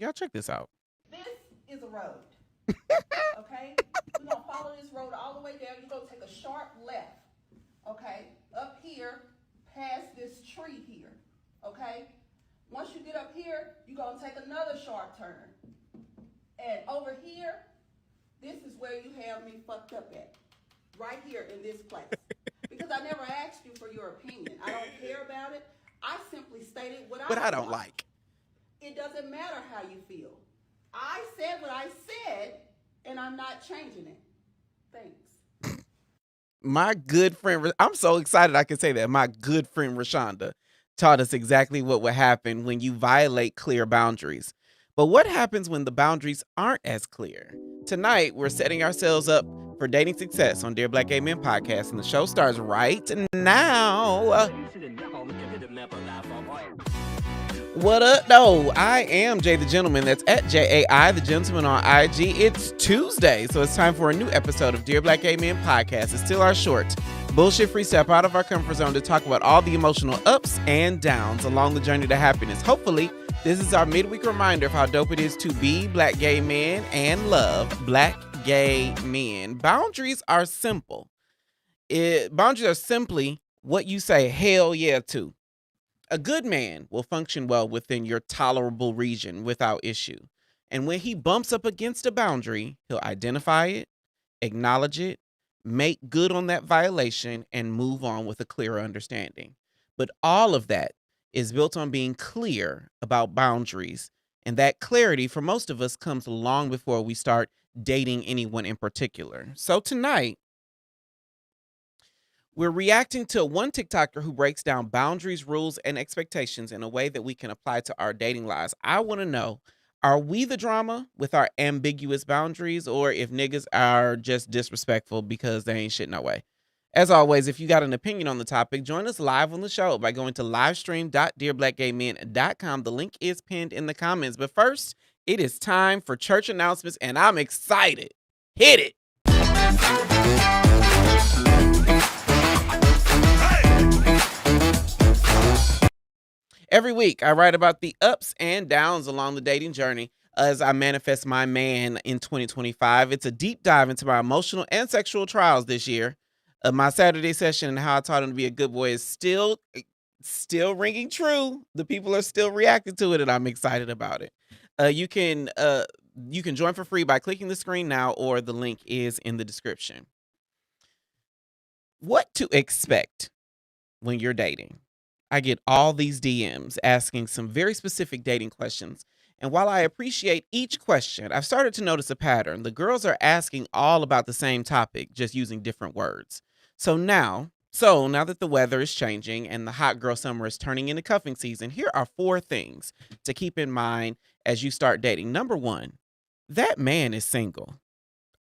Y'all check this out. This is a road. Okay? We're going to follow this road all the way down. You're going to take a sharp left. Okay? Up here, past this tree here. Okay? Once you get up here, you're going to take another sharp turn. And over here, this is where you have me fucked up at. Right here in this place. Because I never asked you for your opinion. I don't care about it. I simply stated what But I don't want. like. It doesn't matter how you feel. I said what I said, and I'm not changing it. Thanks. My good friend, I'm so excited I can say that. My good friend Rashonda taught us exactly what would happen when you violate clear boundaries. But what happens when the boundaries aren't as clear? Tonight, we're setting ourselves up for dating success on Dear Black Gay Men podcast, and the show starts right now. What up, though? I am Jay the Gentleman. That's at JAI the Gentleman on IG. It's Tuesday, so it's time for a new episode of Dear Black Gay Men podcast. It's still our short, bullshit-free step out of our comfort zone to talk about all the emotional ups and downs along the journey to happiness. Hopefully, this is our midweek reminder of how dope it is to be black gay men and love black gay men. Boundaries are simple. Boundaries are simply what you say hell yeah to. A good man will function well within your tolerable region without issue. And when he bumps up against a boundary, he'll identify it, acknowledge it, make good on that violation, and move on with a clearer understanding. But all of that is built on being clear about boundaries. And that clarity for most of us comes long before we start dating anyone in particular. So tonight, we're reacting to one TikToker who breaks down boundaries, rules, and expectations in a way that we can apply to our dating lives. I want to know, are we the drama with our ambiguous boundaries, or if niggas are just disrespectful because they ain't shit no way? As always, if you got an opinion on the topic, join us live on the show by going to livestream.dearblackgaymen.com. The link is pinned in the comments. But first, it is time for church announcements, and I'm excited. Hit it. Every week, I write about the ups and downs along the dating journey as I manifest my man in 2025. It's a deep dive into my emotional and sexual trials this year. My Saturday session and how I taught him to be a good boy is still ringing true. The people are still reacting to it, and I'm excited about it. You can join for free by clicking the screen now, or the link is in the description. What to expect when you're dating? I get all these DMs asking some very specific dating questions. And while I appreciate each question, I've started to notice a pattern. The girls are asking all about the same topic, just using different words. So now that the weather is changing and the hot girl summer is turning into cuffing season, here are 4 things to keep in mind as you start dating. Number 1, that man is single.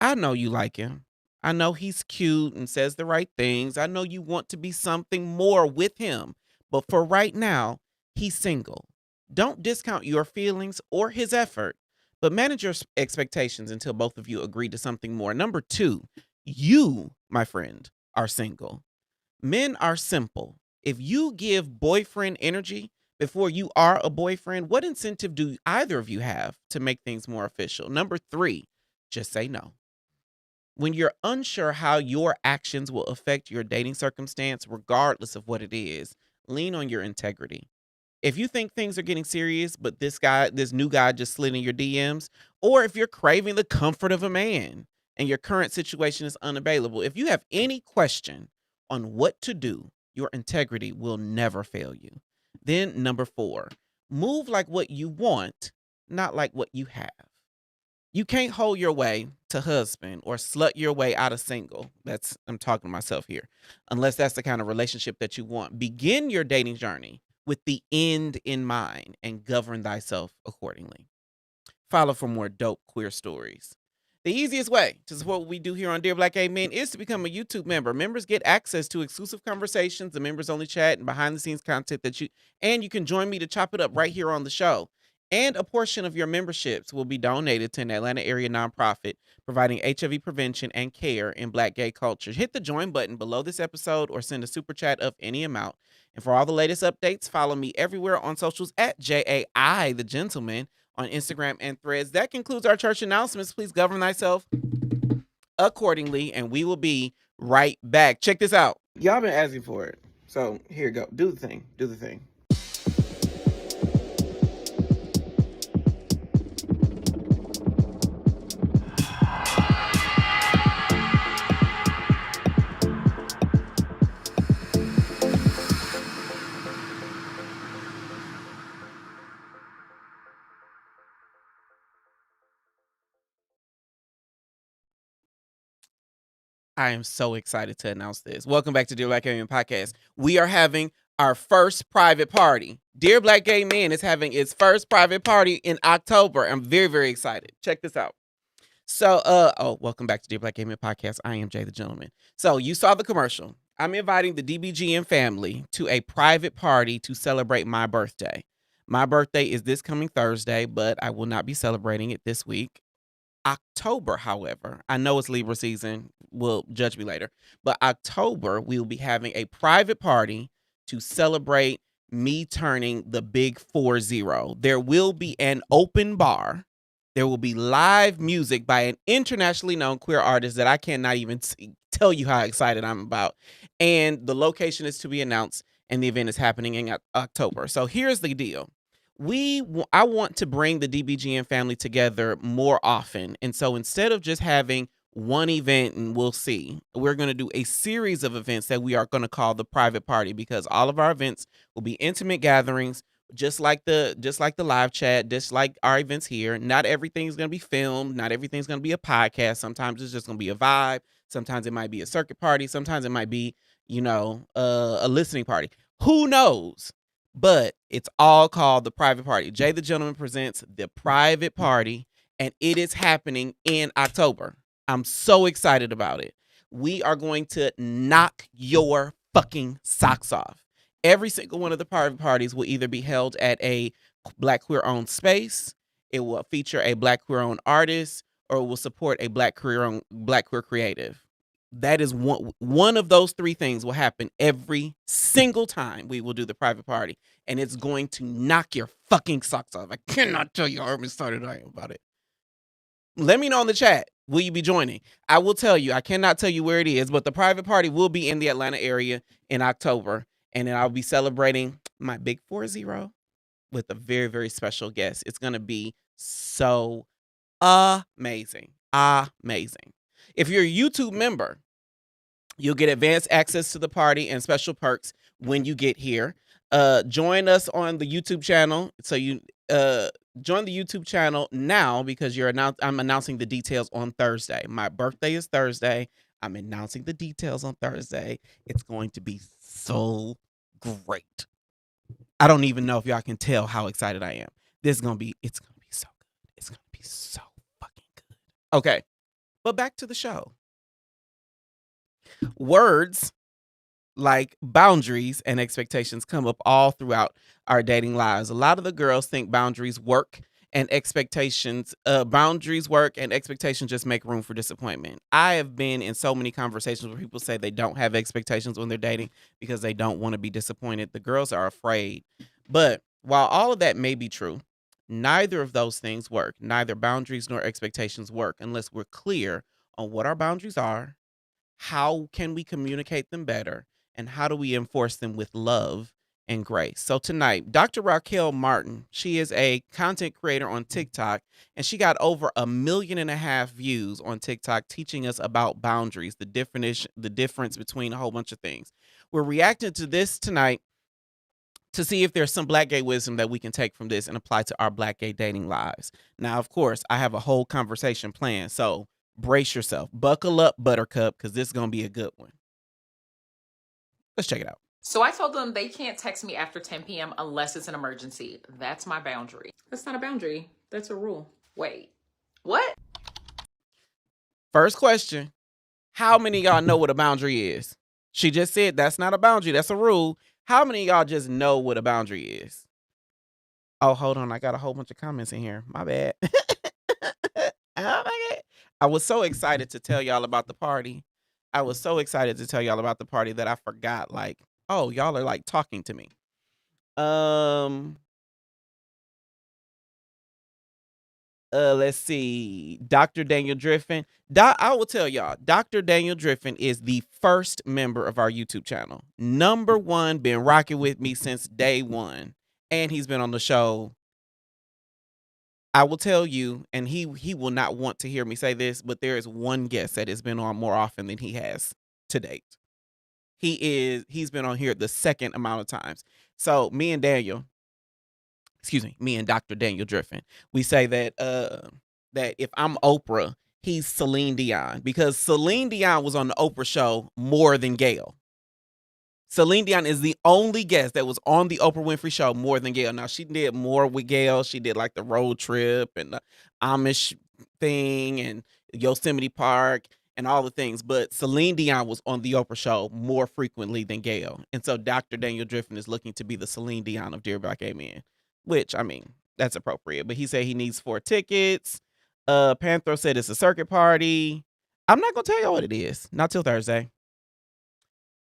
I know you like him. I know he's cute and says the right things. I know you want to be something more with him. But for right now, he's single. Don't discount your feelings or his effort, but manage your expectations until both of you agree to something more. Number 2, you, my friend, are single. Men are simple. If you give boyfriend energy before you are a boyfriend, what incentive do either of you have to make things more official? Number 3, just say no. When you're unsure how your actions will affect your dating circumstance, regardless of what it is, lean on your integrity. If you think things are getting serious, but this new guy just slid in your DMs, or if you're craving the comfort of a man and your current situation is unavailable, if you have any question on what to do, your integrity will never fail you. Then number 4, move like what you want, not like what you have. You can't hold your way to husband or slut your way out of single. I'm talking to myself here. Unless that's the kind of relationship that you want. Begin your dating journey with the end in mind and govern thyself accordingly. Follow for more dope queer stories. The easiest way to support what we do here on Dear Black Gay Men is to become a YouTube member. Members get access to exclusive conversations, the members only chat, and behind the scenes content and you can join me to chop it up right here on the show. And a portion of your memberships will be donated to an Atlanta area nonprofit providing HIV prevention and care in Black gay culture. Hit the join button below this episode or send a super chat of any amount. And for all the latest updates, follow me everywhere on socials at JAI the Gentleman on Instagram and Threads. That concludes our church announcements. Please govern thyself accordingly, and we will be right back. Check this out. Y'all been asking for it. So here you go. Do the thing. Do the thing. I am so excited to announce this. Welcome back to Dear Black Gay Men Podcast. We are having our first private party. Dear Black Gay Men is having its first private party in October. I'm very, very excited. Check this out. So, welcome back to Dear Black Gay Men Podcast. I am Jay the Gentleman. So, you saw the commercial. I'm inviting the DBGN family to a private party to celebrate my birthday. My birthday is this coming Thursday, but I will not be celebrating it this week. October, however, I know it's Libra season. Will judge me later. But October, we will be having a private party to celebrate me turning the big 40. There will be an open bar. There will be live music by an internationally known queer artist that I cannot even tell you how excited I'm about. And the location is to be announced, and the event is happening in October. So here's the deal. I want to bring the DBGN family together more often. And so instead of just having one event and we'll see, we're going to do a series of events that we are going to call the private party, because all of our events will be intimate gatherings, just like the live chat, just like our events here. Not everything's going to be filmed. Not everything's going to be a podcast. Sometimes it's just going to be a vibe. Sometimes it might be a circuit party. Sometimes it might be, a listening party. Who knows? But it's all called the private party. Jay the Gentleman presents the private party, and it is happening in October. I'm so excited about it. We are going to knock your fucking socks off. Every single one of the private parties will either be held at a Black queer-owned space, it will feature a Black queer-owned artist, or it will support a Black queer creative. That is one of those three things will happen every single time we will do the private party, and it's going to knock your fucking socks off. I cannot tell you how excited I am about it. Let me know in the chat. Will you be joining? I will tell you. I cannot tell you where it is, but the private party will be in the Atlanta area in October, and then I'll be celebrating my big 40 with a very, very special guest. It's going to be so amazing. Amazing. If you're a YouTube member, you'll get advanced access to the party and special perks when you get here. Join us on the YouTube channel. So you join the YouTube channel now, because I'm announcing the details on Thursday. My birthday is Thursday. I'm announcing the details on Thursday. It's going to be so great. I don't even know if y'all can tell how excited I am. It's gonna be so good. It's gonna be so fucking good. Okay. But back to the show. Words like boundaries and expectations come up all throughout our dating lives. A lot of the girls think boundaries work and expectations just make room for disappointment. I have been in so many conversations where people say they don't have expectations when they're dating because they don't want to be disappointed. The girls are afraid. But while all of that may be true, neither of those things work. Neither boundaries nor expectations work unless we're clear on what our boundaries are, how can we communicate them better, and how do we enforce them with love and grace. So tonight, Dr. Raquel Martin, she is a content creator on TikTok, and she got over 1.5 million views on TikTok teaching us about boundaries, the difference between a whole bunch of things. We're reacting to this tonight to see if there's some Black gay wisdom that we can take from this and apply to our Black gay dating lives. Now, of course, I have a whole conversation planned, so brace yourself. Buckle up, Buttercup, because this is going to be a good one. Let's check it out. So I told them they can't text me after 10 p.m. unless it's an emergency. That's my boundary. That's not a boundary. That's a rule. Wait, what? First question. How many of y'all know what a boundary is? She just said that's not a boundary. That's a rule. How many of y'all just know what a boundary is? Oh, hold on. I got a whole bunch of comments in here. My bad. Oh my God. I was so excited to tell y'all about the party. I was so excited to tell y'all about the party that I forgot, like, oh, y'all are like talking to me. Um, let's see. Dr. Daniel Driffin. I will tell y'all, Dr. Daniel Driffin is the first member of our YouTube channel. Number one, been rocking with me since day one. And he's been on the show. I will tell you, and he will not want to hear me say this, but there is one guest that has been on more often than he has to date. He's been on here the second amount of times. So me and Daniel, excuse me and Dr. Daniel Driffin, we say that if I'm Oprah, he's Celine Dion, because Celine Dion was on the Oprah show more than Gayle. Celine Dion is the only guest that was on the Oprah Winfrey Show more than Gayle. Now, she did more with Gayle. She did like the road trip and the Amish thing and Yosemite Park and all the things. But Celine Dion was on the Oprah Show more frequently than Gayle. And so Dr. Daniel Driffin is looking to be the Celine Dion of Dear Black Gay Men, which, I mean, that's appropriate. But he said he needs 4 tickets. Panthro said it's a circuit party. I'm not going to tell you what it is. Not till Thursday.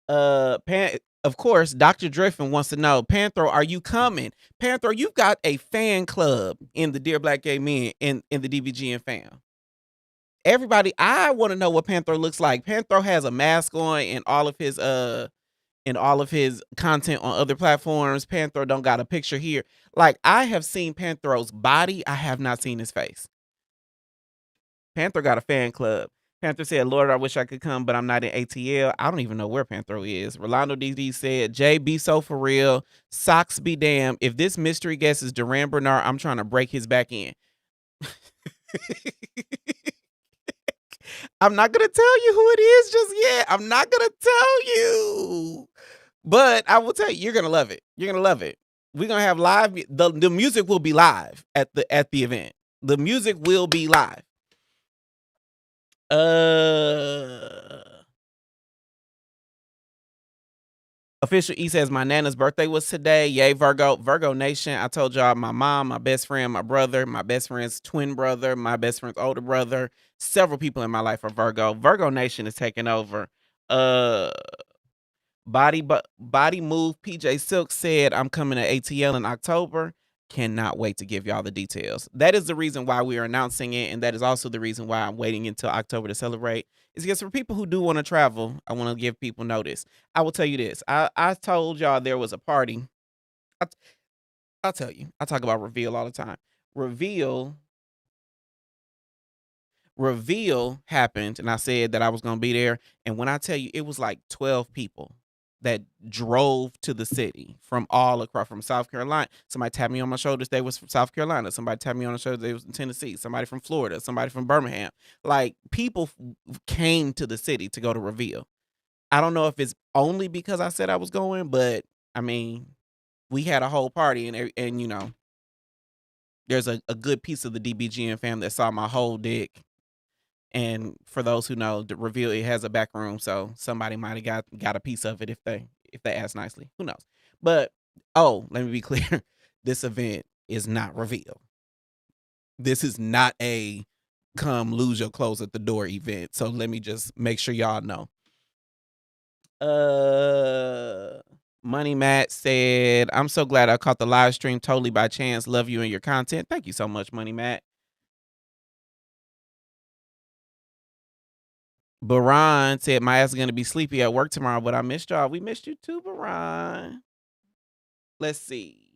Of course, Dr. Driffin wants to know, Panthro, are you coming? Panthro, you've got a fan club in the Dear Black Gay Men in the DBGN fam. Everybody, I want to know what Panthro looks like. Panthro has a mask on in all of his content on other platforms. Panthro don't got a picture here. Like, I have seen Panthro's body, I have not seen his face. Panther got a fan club. Panther said, Lord, I wish I could come, but I'm not in ATL. I don't even know where Panther is. Rolando DD said, Jay, be so for real. Socks be damn. If this mystery guest is Duran Bernard, I'm trying to break his back in. I'm not going to tell you who it is just yet. I'm not going to tell you. But I will tell you, you're going to love it. You're going to love it. We're going to have live. The music will be live at the event. The music will be live. Official E says my Nana's birthday was today. Yay, Virgo. Virgo Nation. I told y'all my mom, my best friend, my brother, my best friend's twin brother, my best friend's older brother. Several people in my life are Virgo. Virgo Nation is taking over. Body Move PJ Silk said I'm coming to ATL in October. Cannot wait to give y'all the details. That is the reason why we are announcing it, and that is also the reason why I'm waiting until October to celebrate. Is because for people who do want to travel, I want to give people notice. I will tell you this. I told y'all there was a party. I'll tell you. I talk about Reveal all the time. Reveal happened, and I said that I was going to be there. And when I tell you, it was like 12 people that drove to the city from all across, from South Carolina. Somebody tapped me on my shoulders, they was from South Carolina. Somebody tapped me on the shoulder, they was in Tennessee. Somebody from Florida, somebody from Birmingham. Like, people came to the city to go to Reveal. I don't know if it's only because I said I was going, but I mean, we had a whole party, and you know, there's a good piece of the DBGN fam that saw my whole dick. And for those who know, the Reveal, it has a back room, so somebody might have got a piece of it if they ask nicely. Who knows? But let me be clear. This event is not Reveal. This is not a come lose your clothes at the door event. So let me just make sure y'all know. Money Matt said, I'm so glad I caught the live stream totally by chance. Love you and your content. Thank you so much, Money Matt. Baron said, my ass is going to be sleepy at work tomorrow, but I missed y'all. We missed you too, Baron. Let's see.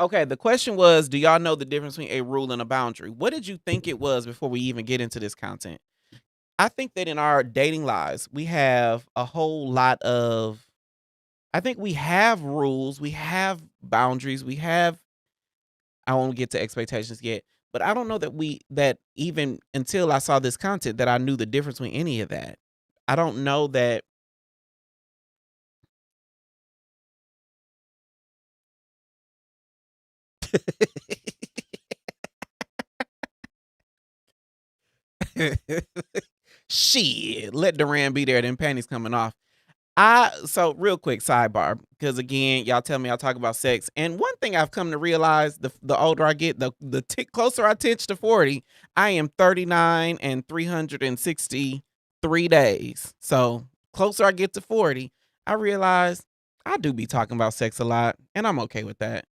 Okay, the question was, do y'all know the difference between a rule and a boundary? What did you think it was before we even get into this content? I think that in our dating lives, we have a whole lot of, I think we have rules, we have boundaries, I won't get to expectations yet, but I don't know that even until I saw this content that I knew the difference between any of that. I don't know that. Shit, let Duran be there, then panties coming off. So real quick sidebar, because again, y'all tell me I talk about sex, and one thing I've come to realize, the older I get, the closer I titch to 40, I am 39 and 363 days. So closer I get to 40, I realize I do be talking about sex a lot, and I'm okay with that.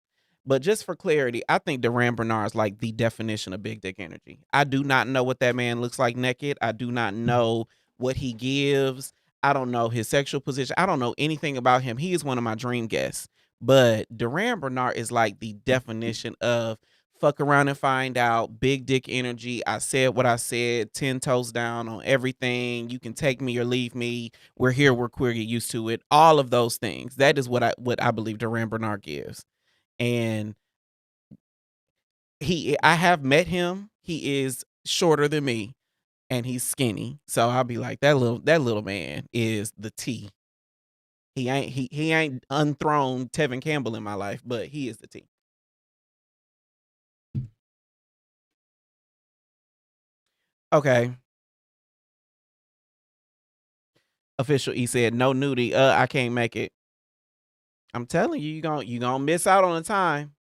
But just for clarity, I think Duran Bernard is like the definition of big dick energy. I do not know what that man looks like naked. I do not know what he gives. I don't know his sexual position. I don't know anything about him. He is one of my dream guests. But Duran Bernard is like the definition of fuck around and find out, big dick energy. I said what I said, 10 toes down on everything. You can take me or leave me. We're here, we're queer, get used to it. All of those things. That is what I believe Duran Bernard gives. And I have met him. He is shorter than me and he's skinny. So I'll be like, that little man is the T. He ain't unthroned Tevin Campbell in my life, but he is the T. Okay. Official E said no nudie. I can't make it. I'm telling you, you gonna miss out on the time.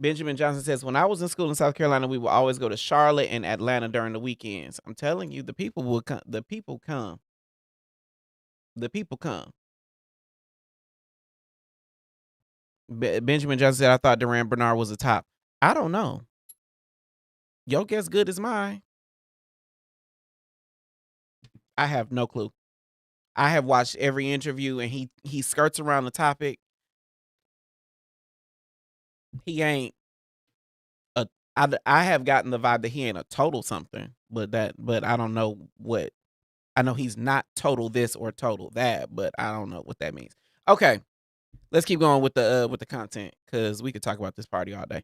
Benjamin Johnson says, when I was in school in South Carolina, we would always go to Charlotte and Atlanta during the weekends. I'm telling you, the people will come. The people come. The people come. Benjamin Johnson said, I thought Duran Bernard was the top. I don't know. Your guess good as mine. I have no clue. I have watched every interview and he skirts around the topic. He ain't a I have gotten the vibe that he ain't a total something, but I don't know what. I know he's not total this or total that, but I don't know what that means. Okay. Let's keep going with the content cuz we could talk about this party all day.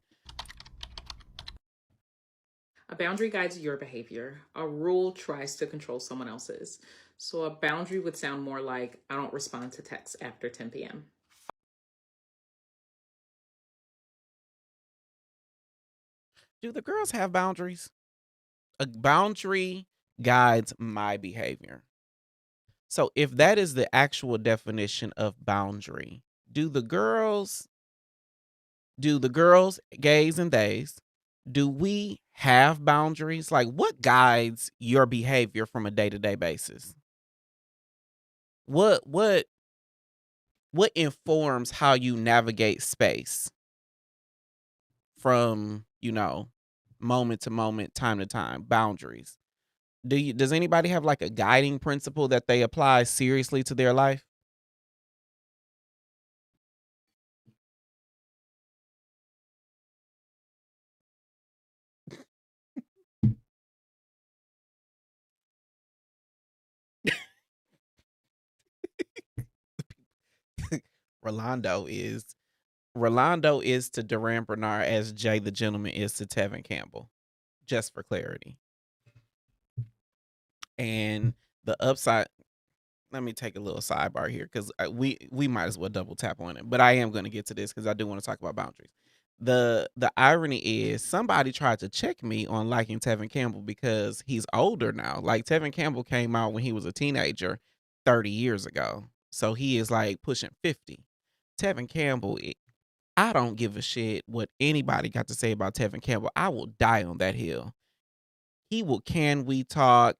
A boundary guides your behavior. A rule tries to control someone else's. So a boundary would sound more like, I don't respond to texts after 10 p.m. Do the girls have boundaries? A boundary guides my behavior. So if that is the actual definition of boundary, do the girls, gays and theys, do we have boundaries? Like what guides your behavior from a day-to-day basis? What informs how you navigate space from, moment to moment, time to time, boundaries? Does anybody have like a guiding principle that they apply seriously to their life? Rolando is to Duran Bernard as Jay the Gentleman is to Tevin Campbell, just for clarity. And the upside, let me take a little sidebar here because we might as well double tap on it. But I am going to get to this because I do want to talk about boundaries. The irony is somebody tried to check me on liking Tevin Campbell because he's older now. Like Tevin Campbell came out when he was a teenager 30 years ago. So he is like pushing 50. Tevin Campbell, I don't give a shit what anybody got to say about Tevin Campbell. I will die on that hill. He will Can We Talk?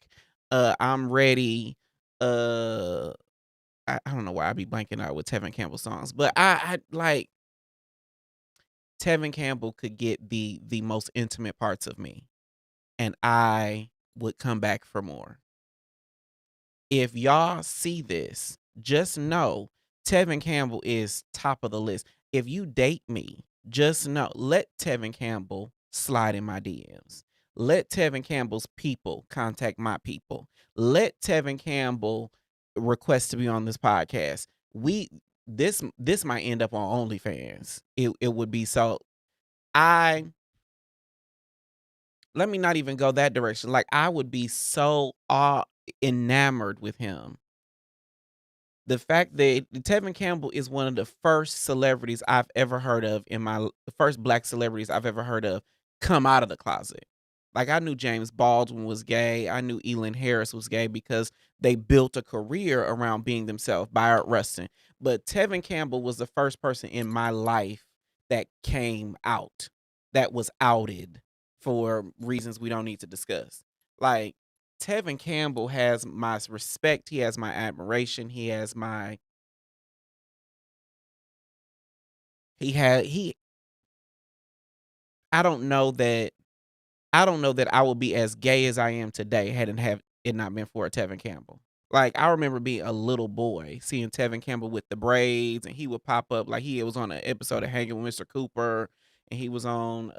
I'm Ready. I don't know why I be blanking out with Tevin Campbell songs, but I like Tevin Campbell could get the most intimate parts of me, and I would come back for more. If y'all see this, just know Tevin Campbell is top of the list. If you date me, just know, let Tevin Campbell slide in my DMs. Let Tevin Campbell's people contact my people. Let Tevin Campbell request to be on this podcast. This might end up on OnlyFans. It would be so. I Let me not even go that direction. Like I would be so enamored with him. The fact that Tevin Campbell is one of the first celebrities I've ever heard of the first black celebrities I've ever heard of come out of the closet. Like, I knew James Baldwin was gay. I knew Elin Harris was gay because they built a career around being themselves, Bayard Rustin. But Tevin Campbell was the first person in my life that came out, that was outed for reasons we don't need to discuss. Like, Tevin Campbell has my respect. He has my admiration. He had, he, I don't know that I would be as gay as I am today hadn't have it not been for Tevin Campbell. Like, I remember being a little boy seeing Tevin Campbell with the braids, and he would pop up like he was on an episode of Hanging with Mr. Cooper, and he was on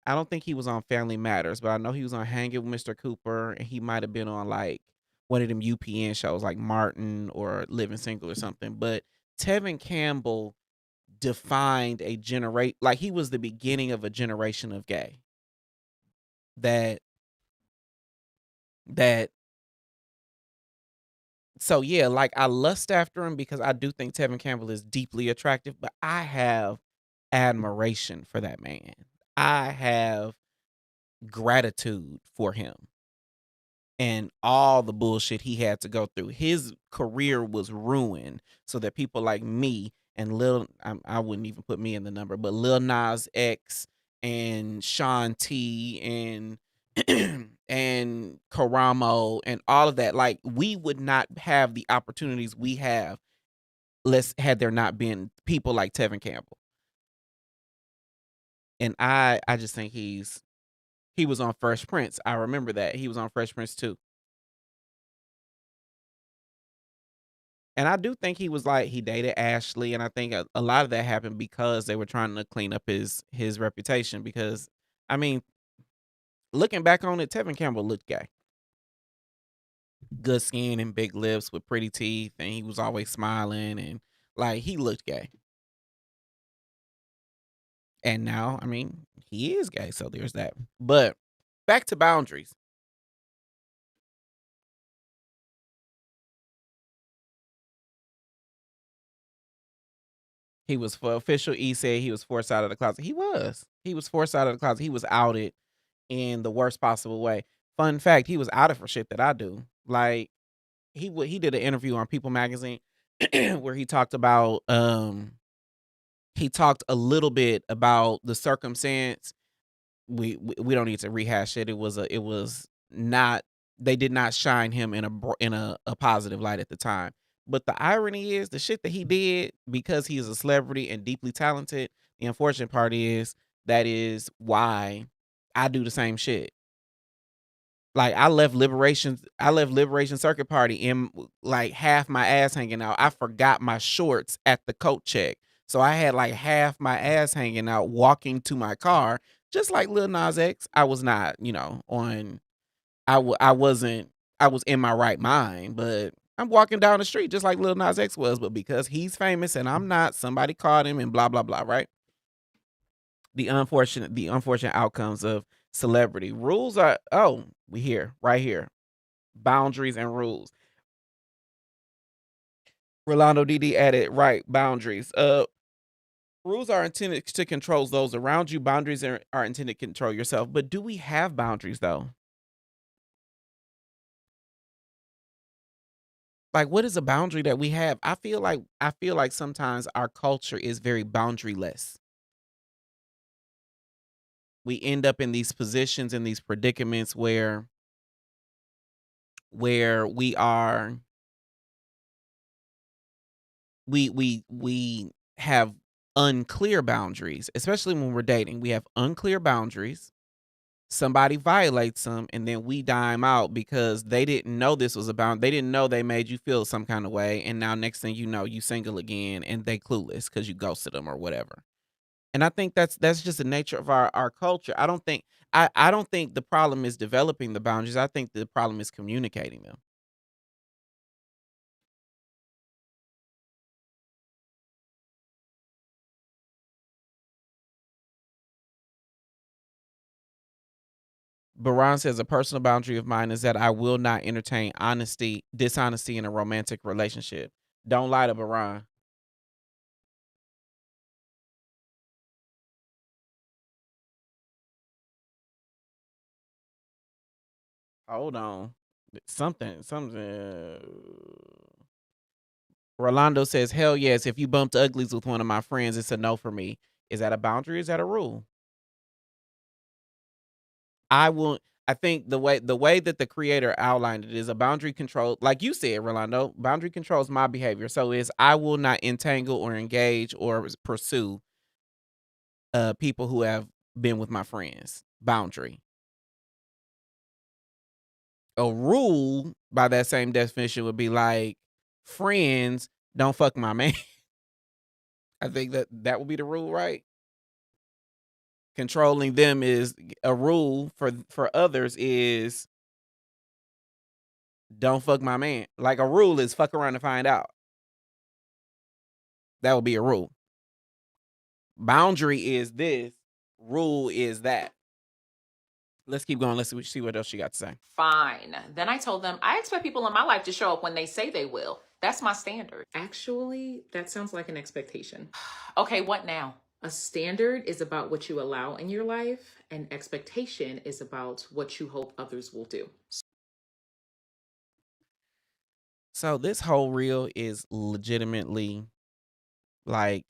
I don't think he was on Family Matters, but I know he was on Hanging with Mr. Cooper, and he might have been on like one of them UPN shows like Martin or Living Single or something. But Tevin Campbell defined a generate like he was the beginning of a generation of gay that that so yeah, like I lust after him because I do think Tevin Campbell is deeply attractive, but I have admiration for that man. I have gratitude for him and all the bullshit he had to go through. His career was ruined so that people like me and I wouldn't even put me in the number, but Lil Nas X and Sean T and and Karamo and all of that, like we would not have the opportunities we have less had there not been people like Tevin Campbell. And I just think he was on Fresh Prince. I remember that. He was on Fresh Prince too. And I do think he was like he dated Ashley, and I think a lot of that happened because they were trying to clean up his reputation. Because I mean, looking back on it, Tevin Campbell looked gay, good skin and big lips with pretty teeth, and he was always smiling and like he looked gay. And now, I mean, he is gay, so there's that. But back to boundaries. He was for official. E said he was forced out of the closet. He was. He was forced out of the closet. He was outed in the worst possible way. Fun fact, he was outed for shit that I do. Like he did an interview on People Magazine where he talked a little bit about the circumstance. We don't need to rehash it. It was not they did not shine him in a positive light at the time. But the irony is the shit that he did because he is a celebrity and deeply talented. The unfortunate part is that is why I do the same shit. Like I left Liberation Circuit Party in like half my ass hanging out. I forgot my shorts at the coat check. So I had like half my ass hanging out walking to my car, just like Lil Nas X. I was not, on I wasn't I was in my right mind, but I'm walking down the street just like Lil Nas X was, but because he's famous and I'm not, somebody caught him and blah blah blah, right? The unfortunate outcomes of celebrity. Rules are we here, right here. Boundaries and rules. Rolando DD added right boundaries. Rules are intended to control those around you. Boundaries are intended to control yourself. But do we have boundaries though? Like what is a boundary that we have? I feel like sometimes our culture is very boundaryless. We end up in these positions in these predicaments where we have unclear boundaries, especially when we're dating. We have unclear boundaries. Somebody violates them, and then we dime out because they didn't know this was about. They didn't know they made you feel some kind of way, and now next thing you know, you single again, and they clueless because you ghosted them or whatever. And I think that's just the nature of our culture. I don't think the problem is developing the boundaries. I think the problem is communicating them. Baran says a personal boundary of mine is that I will not entertain dishonesty in a romantic relationship. Don't lie to Baran. Hold on. Something. Rolando says, "Hell yes, if you bumped uglies with one of my friends, it's a no for me." Is that a boundary? Is that a rule? I will. I think the way that the creator outlined it is a boundary control, like you said, Rolando. Boundary controls my behavior. So is I will not entangle or engage or pursue people who have been with my friends. Boundary. A rule by that same definition would be like friends don't fuck my man. I think that would be the rule, right? Controlling them is a rule for others is don't fuck my man. Like a rule is fuck around and find out. That would be a rule. Boundary is this, rule is that. Let's keep going. Let's see what else she got to say. Fine. Then I told them, I expect people in my life to show up when they say they will. That's my standard. Actually, that sounds like an expectation. Okay, what now? A standard is about what you allow in your life, and expectation is about what you hope others will do. So this whole reel is legitimately like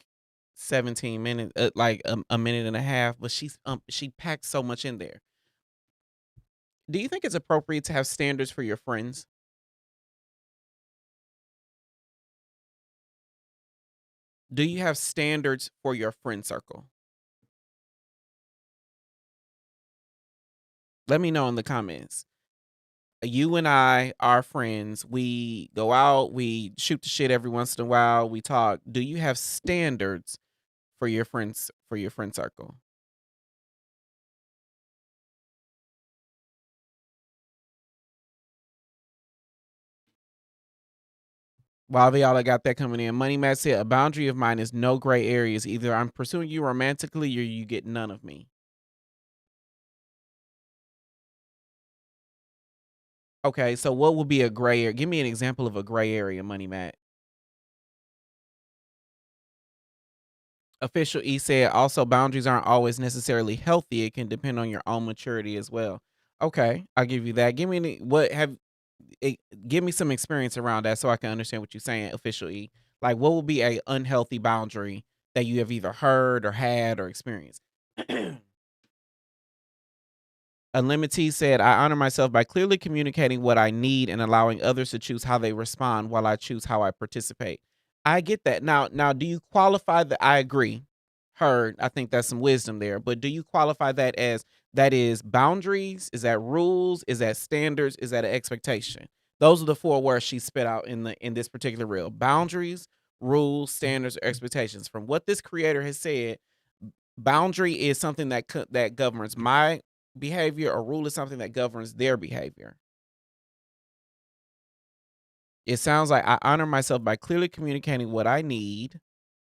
17 minutes, like a minute and a half, but she packed so much in there. Do you think it's appropriate to have standards for your friends? Do you have standards for your friend circle? Let me know in the comments. You and I are friends. We go out, we shoot the shit every once in a while, we talk. Do you have standards for your friend circle? While they all got that coming in. Money Matt said, a boundary of mine is no gray areas. Either I'm pursuing you romantically or you get none of me. Okay, so what would be a gray area? Give me an example of a gray area, Money Matt. Official E said, also boundaries aren't always necessarily healthy. It can depend on your own maturity as well. Okay, I'll give you that. Give me some experience around that so I can understand what you're saying, Official E. Like, what would be a unhealthy boundary that you have either heard or had or experienced? Unlimited said, I honor myself by clearly communicating what I need and allowing others to choose how they respond while I choose how I participate. I get that. Now, do you qualify that? I agree. Heard. I think that's some wisdom there. But do you qualify that as that is boundaries? Is that rules? Is that standards? Is that an expectation? Those are the four words she spit out in this particular reel. Boundaries, rules, standards, or expectations. From what this creator has said, boundary is something that governs my behavior. A rule is something that governs their behavior. It sounds like I honor myself by clearly communicating what I need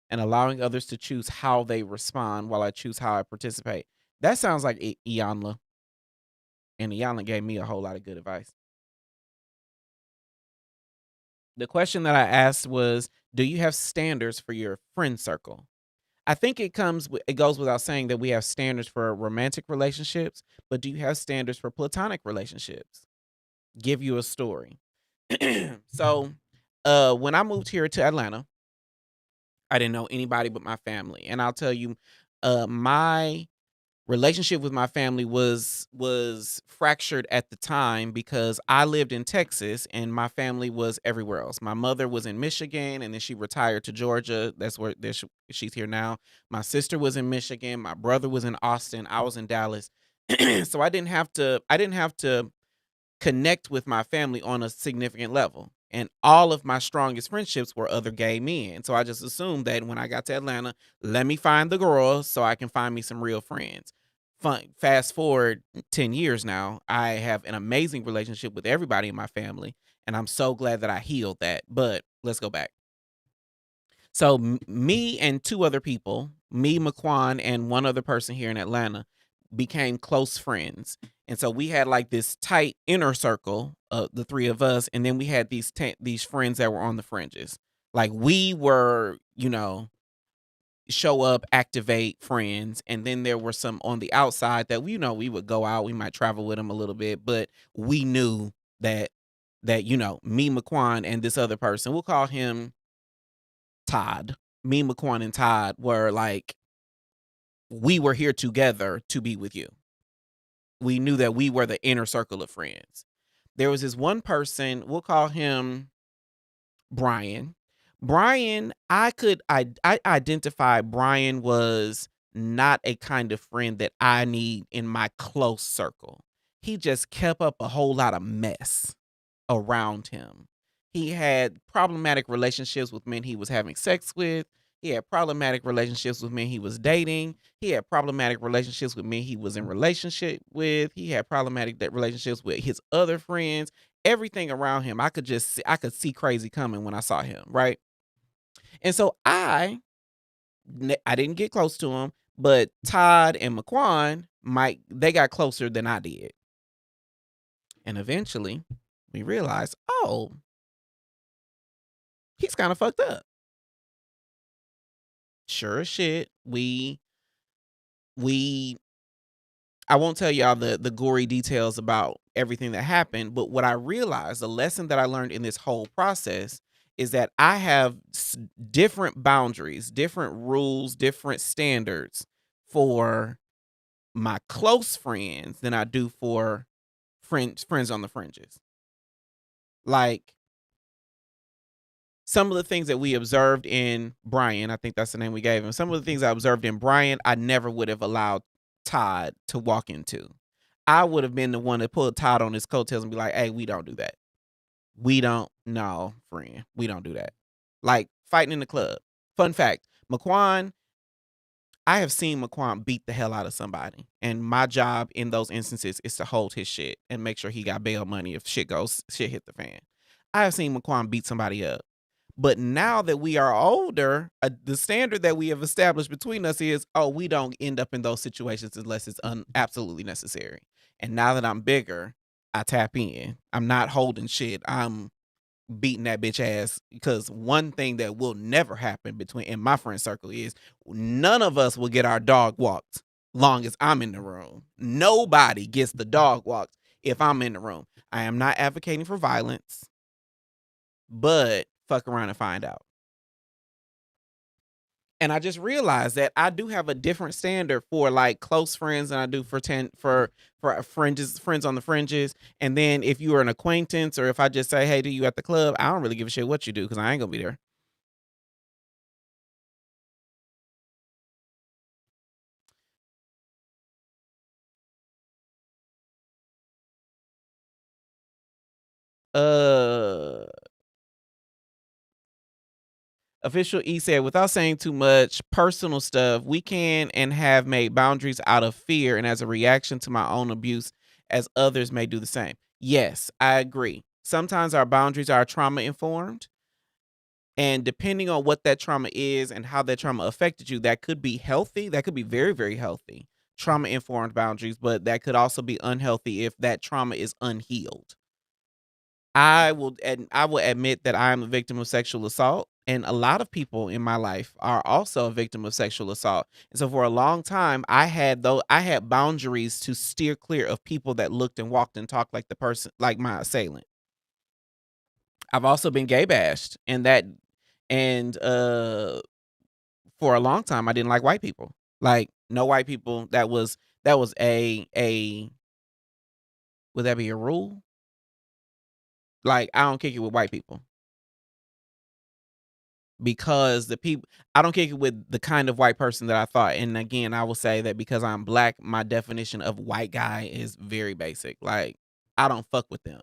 and allowing others to choose how they respond while I choose how I participate. That sounds like Iyanla. And Iyanla gave me a whole lot of good advice. The question that I asked was, do you have standards for your friend circle? I think it goes without saying that we have standards for romantic relationships, but do you have standards for platonic relationships? Give you a story. So, when I moved here to Atlanta, I didn't know anybody but my family, and I'll tell you, my relationship with my family was fractured at the time because I lived in Texas and my family was everywhere else. My mother was in Michigan and then she retired to Georgia. That's where she's here now. My sister was in Michigan. My brother was in Austin. I was in Dallas. So I didn't have to connect with my family on a significant level. And all of my strongest friendships were other gay men. So I just assumed that when I got to Atlanta, let me find the girls so I can find me some real friends. Fast forward 10 years now, I have an amazing relationship with everybody in my family. And I'm so glad that I healed that. But let's go back. So me and two other people, me, McQuan, and one other person here in Atlanta, became close friends. And so we had like this tight inner circle of the three of us, and then we had these friends that were on the fringes. Like we were, show up, activate friends, and then there were some on the outside that we would go out, we might travel with them a little bit, but we knew that me, McQuan, and this other person, we'll call him Todd. Me, McQuan, and Todd were like, we were here together to be with you. We knew that we were the inner circle of friends. There was this one person, we'll call him Brian. Brian, I identify Brian was not a kind of friend that I need in my close circle. He just kept up a whole lot of mess around him. He had problematic relationships with men he was having sex with. He had problematic relationships with men he was dating. He had problematic relationships with men he was in relationship with. He had problematic relationships with his other friends. Everything around him, I could see crazy coming when I saw him, right? And so I didn't get close to him, but Todd and McQuan they got closer than I did. And eventually we realized, oh, he's kind of fucked up. Sure as shit, I won't tell y'all the gory details about everything that happened, but what I realized, the lesson that I learned in this whole process is that I have different boundaries, different rules, different standards for my close friends than I do for friends on the fringes. Like, some of the things that we observed in Brian, I think that's the name we gave him. Some of the things I observed in Brian, I never would have allowed Todd to walk into. I would have been the one to pull Todd on his coattails and be like, hey, we don't do that. No, friend. We don't do that. Like fighting in the club. Fun fact, McQuan, I have seen McQuan beat the hell out of somebody. And my job in those instances is to hold his shit and make sure he got bail money if shit hit the fan. I have seen McQuan beat somebody up. But now that we are older, the standard that we have established between us is, oh, we don't end up in those situations unless it's absolutely necessary. And now that I'm bigger, I tap in. I'm not holding shit. I'm beating that bitch ass, because one thing that will never happen in my friend circle is none of us will get our dog walked long as I'm in the room. Nobody gets the dog walked if I'm in the room. I am not advocating for violence, but fuck around and find out. And I just realized that I do have a different standard for like close friends than I do for friends on the fringes. And then if you are an acquaintance, or if I just say hey to you at the club, I don't really give a shit what you do because I ain't gonna be there. Official E said, without saying too much personal stuff, we can and have made boundaries out of fear and as a reaction to my own abuse, as others may do the same. Yes, I agree. Sometimes our boundaries are trauma informed. And depending on what that trauma is and how that trauma affected you, that could be healthy. That could be very, very healthy. Trauma informed boundaries, but that could also be unhealthy if that trauma is unhealed. I will admit that I am a victim of sexual assault, and a lot of people in my life are also a victim of sexual assault. And so for a long time, I had boundaries to steer clear of people that looked and walked and talked like my assailant. I've also been gay bashed, and for a long time I didn't like white people. Like, no white people. That was a would that be a rule? Like, I don't kick it with white people. Because I don't kick it with the kind of white person that I thought. And again, I will say that because I'm black, my definition of white guy is very basic. Like, I don't fuck with them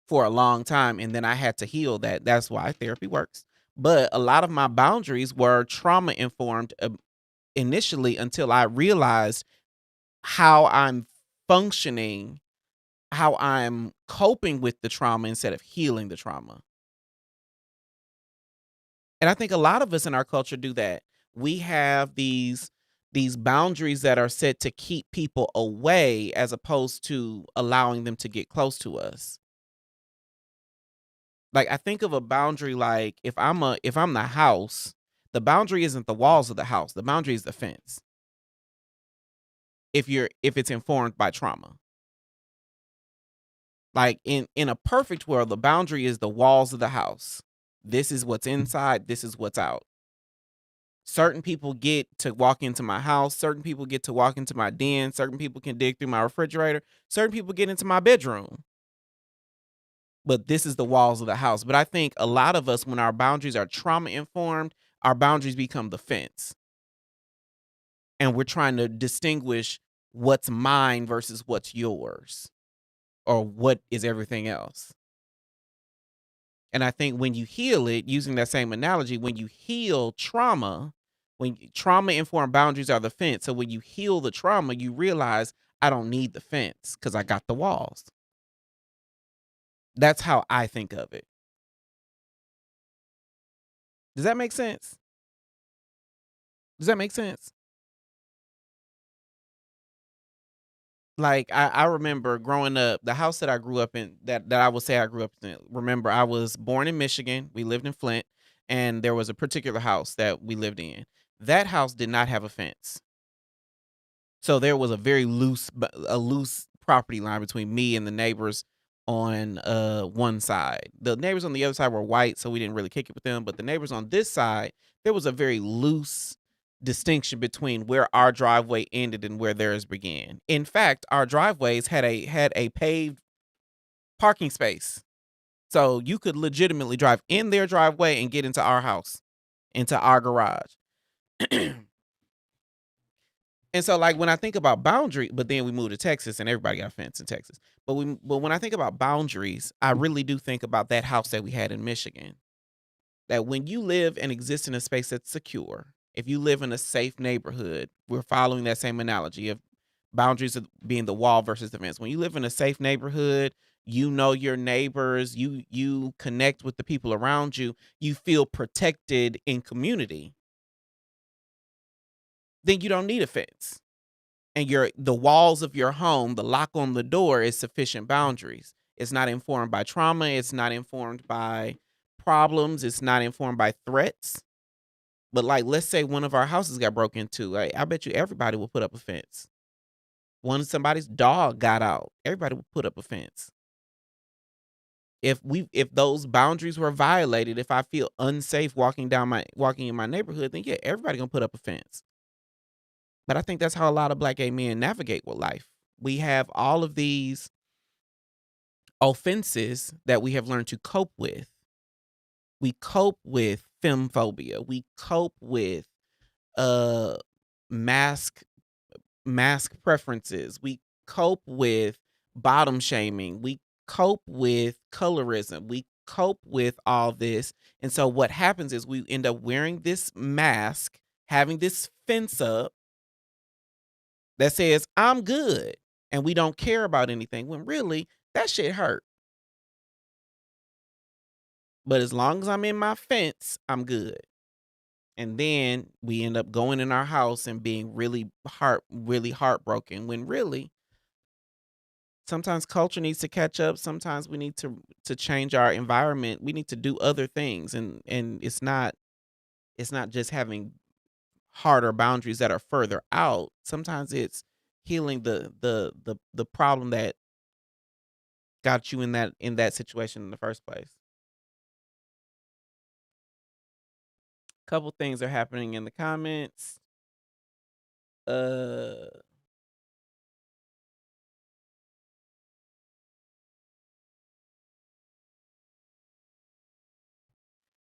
for a long time. And then I had to heal that. That's why therapy works. But a lot of my boundaries were trauma informed initially, until I realized how I'm functioning, how I'm coping with the trauma instead of healing the trauma. And I think a lot of us in our culture do that. We have these boundaries that are set to keep people away as opposed to allowing them to get close to us. Like, I think of a boundary like if I'm the house, The boundary isn't the walls of the house. The boundary is the fence. If it's informed by trauma. Like in a perfect world, the boundary is the walls of the house. This is what's inside, this is what's out. Certain people get to walk into my house, certain people get to walk into my den, certain people can dig through my refrigerator, certain people get into my bedroom. But this is the walls of the house. But I think a lot of us, when our boundaries are trauma informed, our boundaries become the fence. And we're trying to distinguish what's mine versus what's yours, or what is everything else. And I think when you heal it, using that same analogy, when you heal trauma, when trauma informed boundaries are the fence. So when you heal the trauma, you realize I don't need the fence because I got the walls. That's how I think of it. Does that make sense? Does that make sense? Like I remember growing up, the house that I grew up in, that I would say I grew up in. Remember, I was born in Michigan. We lived in Flint, and there was a particular house that we lived in. That house did not have a fence. So there was a very loose property line between me and the neighbors on one side. The neighbors on the other side were white, so we didn't really kick it with them. But the neighbors on this side, there was a very loose distinction between where our driveway ended and where theirs began. In fact, our driveways had a paved parking space. So you could legitimately drive in their driveway and get into our house, into our garage. And so, like, when I think about boundary, but then we moved to Texas and everybody got a fence in Texas. But when I think about boundaries, I really do think about that house that we had in Michigan. That when you live and exist in a space that's secure, if you live in a safe neighborhood, we're following that same analogy of boundaries of being the wall versus the fence. When you live in a safe neighborhood, you know your neighbors, you connect with the people around you, you feel protected in community, then you don't need a fence. And the walls of your home, the lock on the door is sufficient boundaries. It's not informed by trauma, it's not informed by problems, it's not informed by threats. But like, let's say one of our houses got broke into, like, I bet you everybody will put up a fence. When somebody's dog got out, everybody will put up a fence. If those boundaries were violated, if I feel unsafe walking in my neighborhood, then yeah, everybody gonna put up a fence. But I think that's how a lot of Black gay men navigate with life. We have all of these offenses that we have learned to cope with. We cope with femphobia. We cope with uh mask preferences. We cope with bottom shaming. We cope with colorism. We cope with all this. And so what happens is we end up wearing this mask, having this fence up that says, I'm good, and we don't care about anything, when really, that shit hurt. But as long as I'm in my fence, I'm good. And then we end up going in our house and being really heartbroken, when really, sometimes culture needs to catch up. Sometimes we need to change our environment. We need to do other things. And it's not just having harder boundaries that are further out. Sometimes it's healing the problem that got you in that situation in the first place. Couple things are happening in the comments.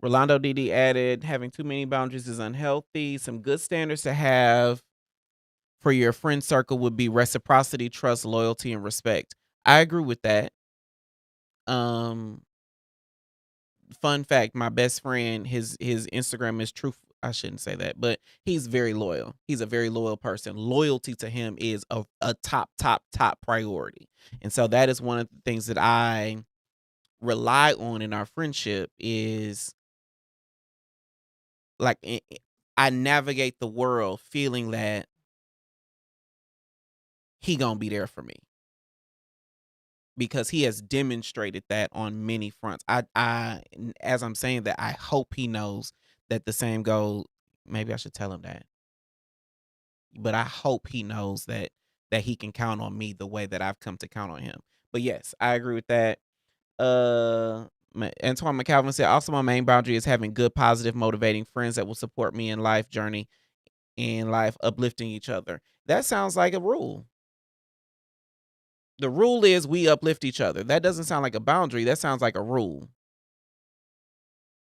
Rolando DD added, having too many boundaries is unhealthy. Some good standards to have for your friend circle would be reciprocity, trust, loyalty, and respect. I agree with that. Fun fact, my best friend, his Instagram is truth. I shouldn't say that, but he's very loyal. He's a very loyal person. Loyalty to him is a top priority. And so that is one of the things that I rely on in our friendship, is like, I navigate the world feeling that he gonna be there for me, because he has demonstrated that on many fronts. As I'm saying that, I hope he knows that the same maybe I should tell him that. But I hope he knows that he can count on me the way that I've come to count on him. But yes, I agree with that. Antoine McCalvin said, also my main boundary is having good, positive, motivating friends that will support me in life journey, in life, uplifting each other. That sounds like a rule. The rule is we uplift each other. That doesn't sound like a boundary. That sounds like a rule.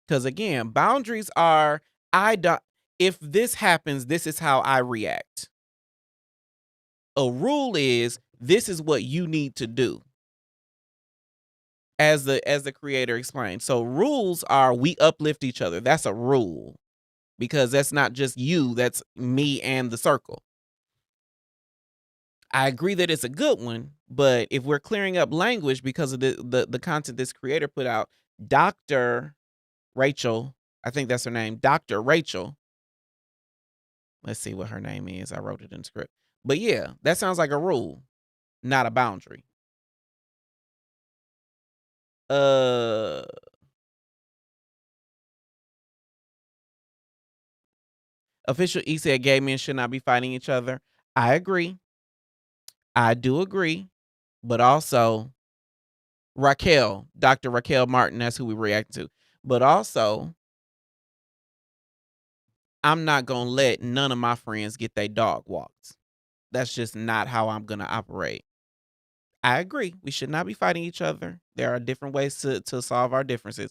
Because again, boundaries are, I don't, if this happens, this is how I react. A rule is, this is what you need to do. As the creator explained. So rules are, we uplift each other. That's a rule. Because that's not just you, that's me and the circle. I agree that it's a good one, but if we're clearing up language because of the content this creator put out, Dr. Rachel, I think that's her name, Dr. Rachel. Let's see what her name is. I wrote it in the script. But yeah, that sounds like a rule, not a boundary. Official E said gay men should not be fighting each other. I agree. I do agree. But also, Raquel, Dr. Raquel Martin, that's who we react to. But also, I'm not going to let none of my friends get their dog walked. That's just not how I'm going to operate. I agree. We should not be fighting each other. There are different ways to solve our differences.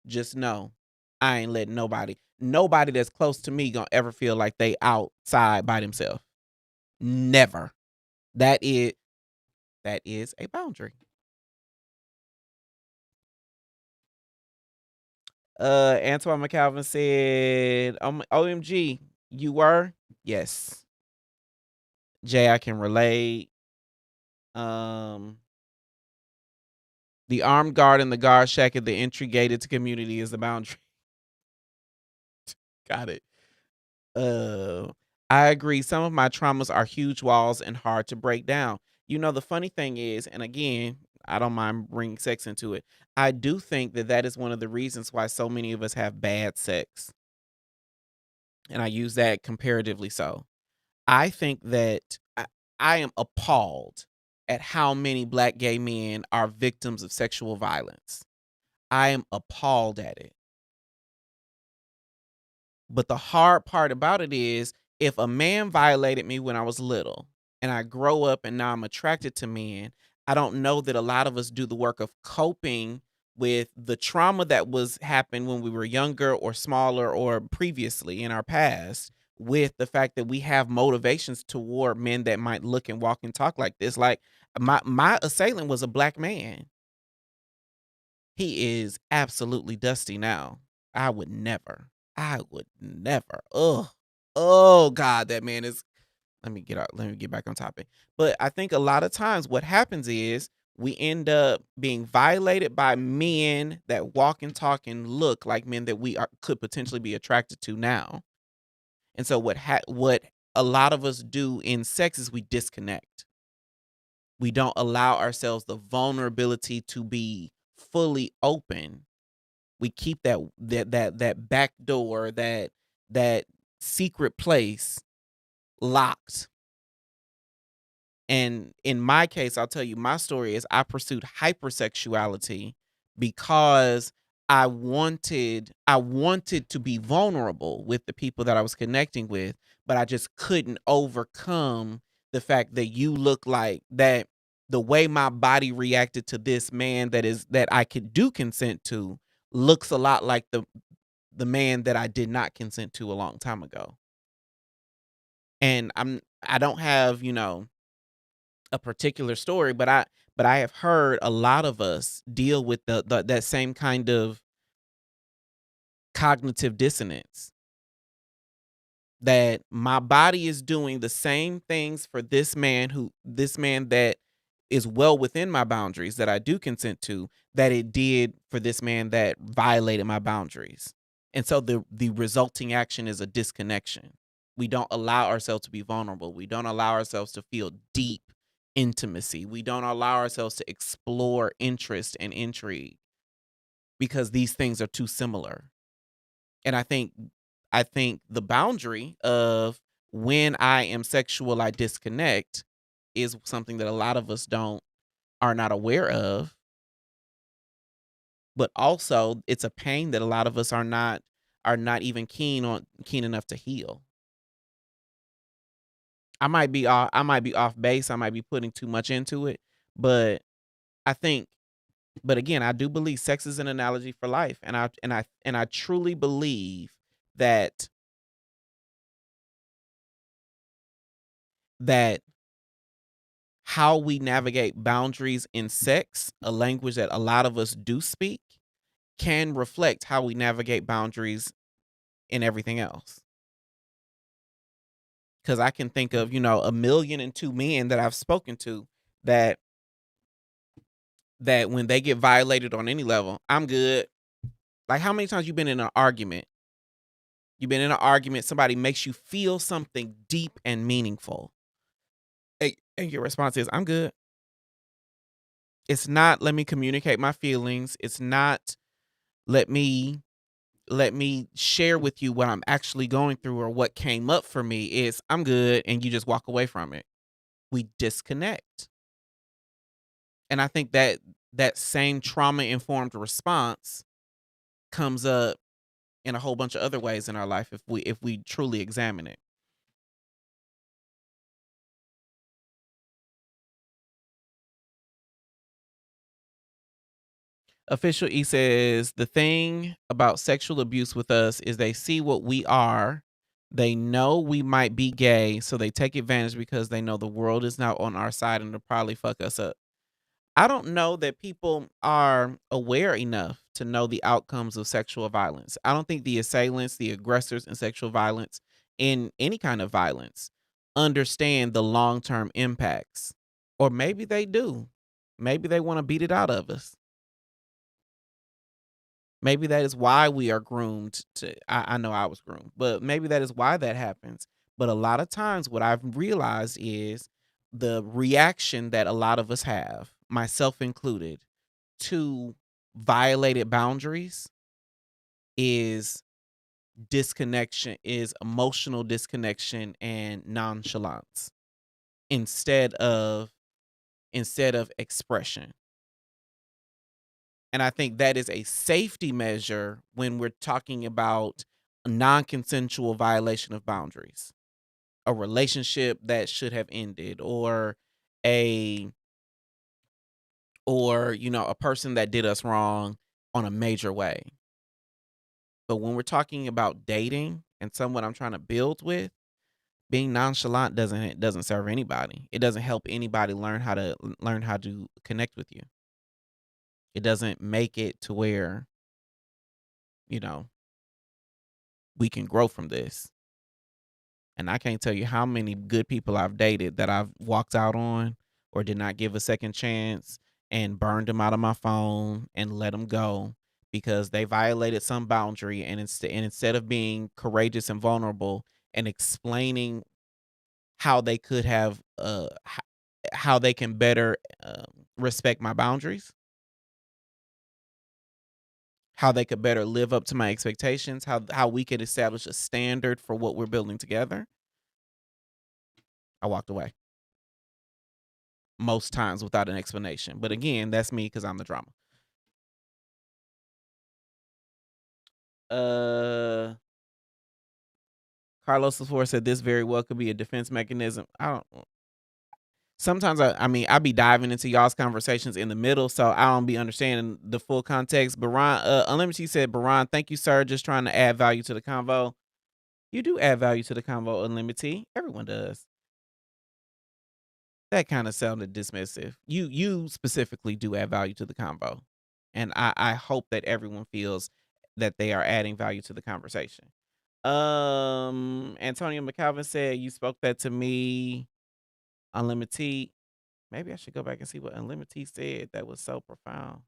Just know, I ain't letting nobody that's close to me gonna ever feel like they outside by themselves. Never. That is a boundary. Antoine McCalvin said, OMG, you were? Yes. Jay, I can relate. The armed guard and the guard shack at the entry gated to community is the boundary. Got it. I agree. Some of my traumas are huge walls and hard to break down. You know, the funny thing is, and again, I don't mind bringing sex into it. I do think that is one of the reasons why so many of us have bad sex. And I use that comparatively so. I think that I am appalled at how many black gay men are victims of sexual violence. I am appalled at it. But the hard part about it is, if a man violated me when I was little and I grow up and now I'm attracted to men, I don't know that a lot of us do the work of coping with the trauma that was happened when we were younger or smaller or previously in our past, with the fact that we have motivations toward men that might look and walk and talk like this. Like my assailant was a black man. He is absolutely dusty now. I would never. I would never. Ugh. Oh God, that man is. Let me get back on topic. But I think a lot of times what happens is we end up being violated by men that walk and talk and look like men that could potentially be attracted to now. And so what a lot of us do in sex is we disconnect. We don't allow ourselves the vulnerability to be fully open. We keep that back door, that secret place locked. And in my case, I'll tell you, my story is I pursued hypersexuality because I wanted to be vulnerable with the people that I was connecting with, but I just couldn't overcome the fact that you look like that. The way my body reacted to this man that I could do consent to looks a lot like the man that I did not consent to a long time ago. And I don't have, a particular story, but I have heard a lot of us deal with that same kind of cognitive dissonance, that my body is doing the same things for this man that is well within my boundaries that I do consent to, that it did for this man that violated my boundaries. And so the resulting action is a disconnection. We don't allow ourselves to be vulnerable. We don't allow ourselves to feel deep intimacy. We don't allow ourselves to explore interest and intrigue because these things are too similar. And I think I think the boundary of when I am sexual, I disconnect is something that a lot of us are not aware of, but also it's a pain that a lot of us are not even keen enough to heal. I might be off base, I might be putting too much into it, but I think but again, I do believe sex is an analogy for life, and I truly believe that that how we navigate boundaries in sex, a language that a lot of us do speak, can reflect how we navigate boundaries in everything else. Because I can think of, a million and two men that I've spoken to that that when they get violated on any level, I'm good. Like how many times you been in an argument? You've been in an argument, somebody makes you feel something deep and meaningful. And your response is, I'm good. It's not let me communicate my feelings. It's not let me let me share with you what I'm actually going through or what came up for me. Is I'm good and you just walk away from it. We disconnect. And I think that same trauma informed response comes up in a whole bunch of other ways in our life if we truly examine it. Official E says the thing about sexual abuse with us is they see what we are. They know we might be gay, so they take advantage because they know the world is not on our side and they'll probably fuck us up. I don't know that people are aware enough to know the outcomes of sexual violence. I don't think the assailants, the aggressors in sexual violence, in any kind of violence, understand the long term impacts. Or maybe they do. Maybe they want to beat it out of us. Maybe that is why we are groomed to. I know I was groomed, but maybe that is why that happens. But a lot of times, what I've realized is the reaction that a lot of us have, myself included, to violated boundaries is disconnection, is emotional disconnection and nonchalance instead of expression. And I think that is a safety measure when we're talking about a non-consensual violation of boundaries, a relationship that should have ended, a a person that did us wrong on a major way. But when we're talking about dating and someone I'm trying to build with, being nonchalant doesn't serve anybody. It doesn't help anybody learn how to connect with you. It doesn't make it to where, you know, we can grow from this. And I can't tell you how many good people I've dated that I've walked out on or did not give a second chance and burned them out of my phone and let them go because they violated some boundary. And instead of being courageous and vulnerable and explaining how they could have, how they can better respect my boundaries, how they could better live up to my expectations, how we could establish a standard for what we're building together, I walked away most times without an explanation. But again, that's me because I'm the drama. Uh, Carlos Lafour said this very well could be a defense mechanism. I don't. Sometimes I mean I be diving into y'all's conversations in the middle, so I don't be understanding the full context. Baron Unlimited said, Baron, thank you, sir. Just trying to add value to the convo. You do add value to the convo, Unlimited. Everyone does. That kind of sounded dismissive. You specifically do add value to the convo. And I hope that everyone feels that they are adding value to the conversation. Antonio McCalvin said you spoke that to me, Unlimited. Maybe I should go back and see what Unlimited said. That was so profound.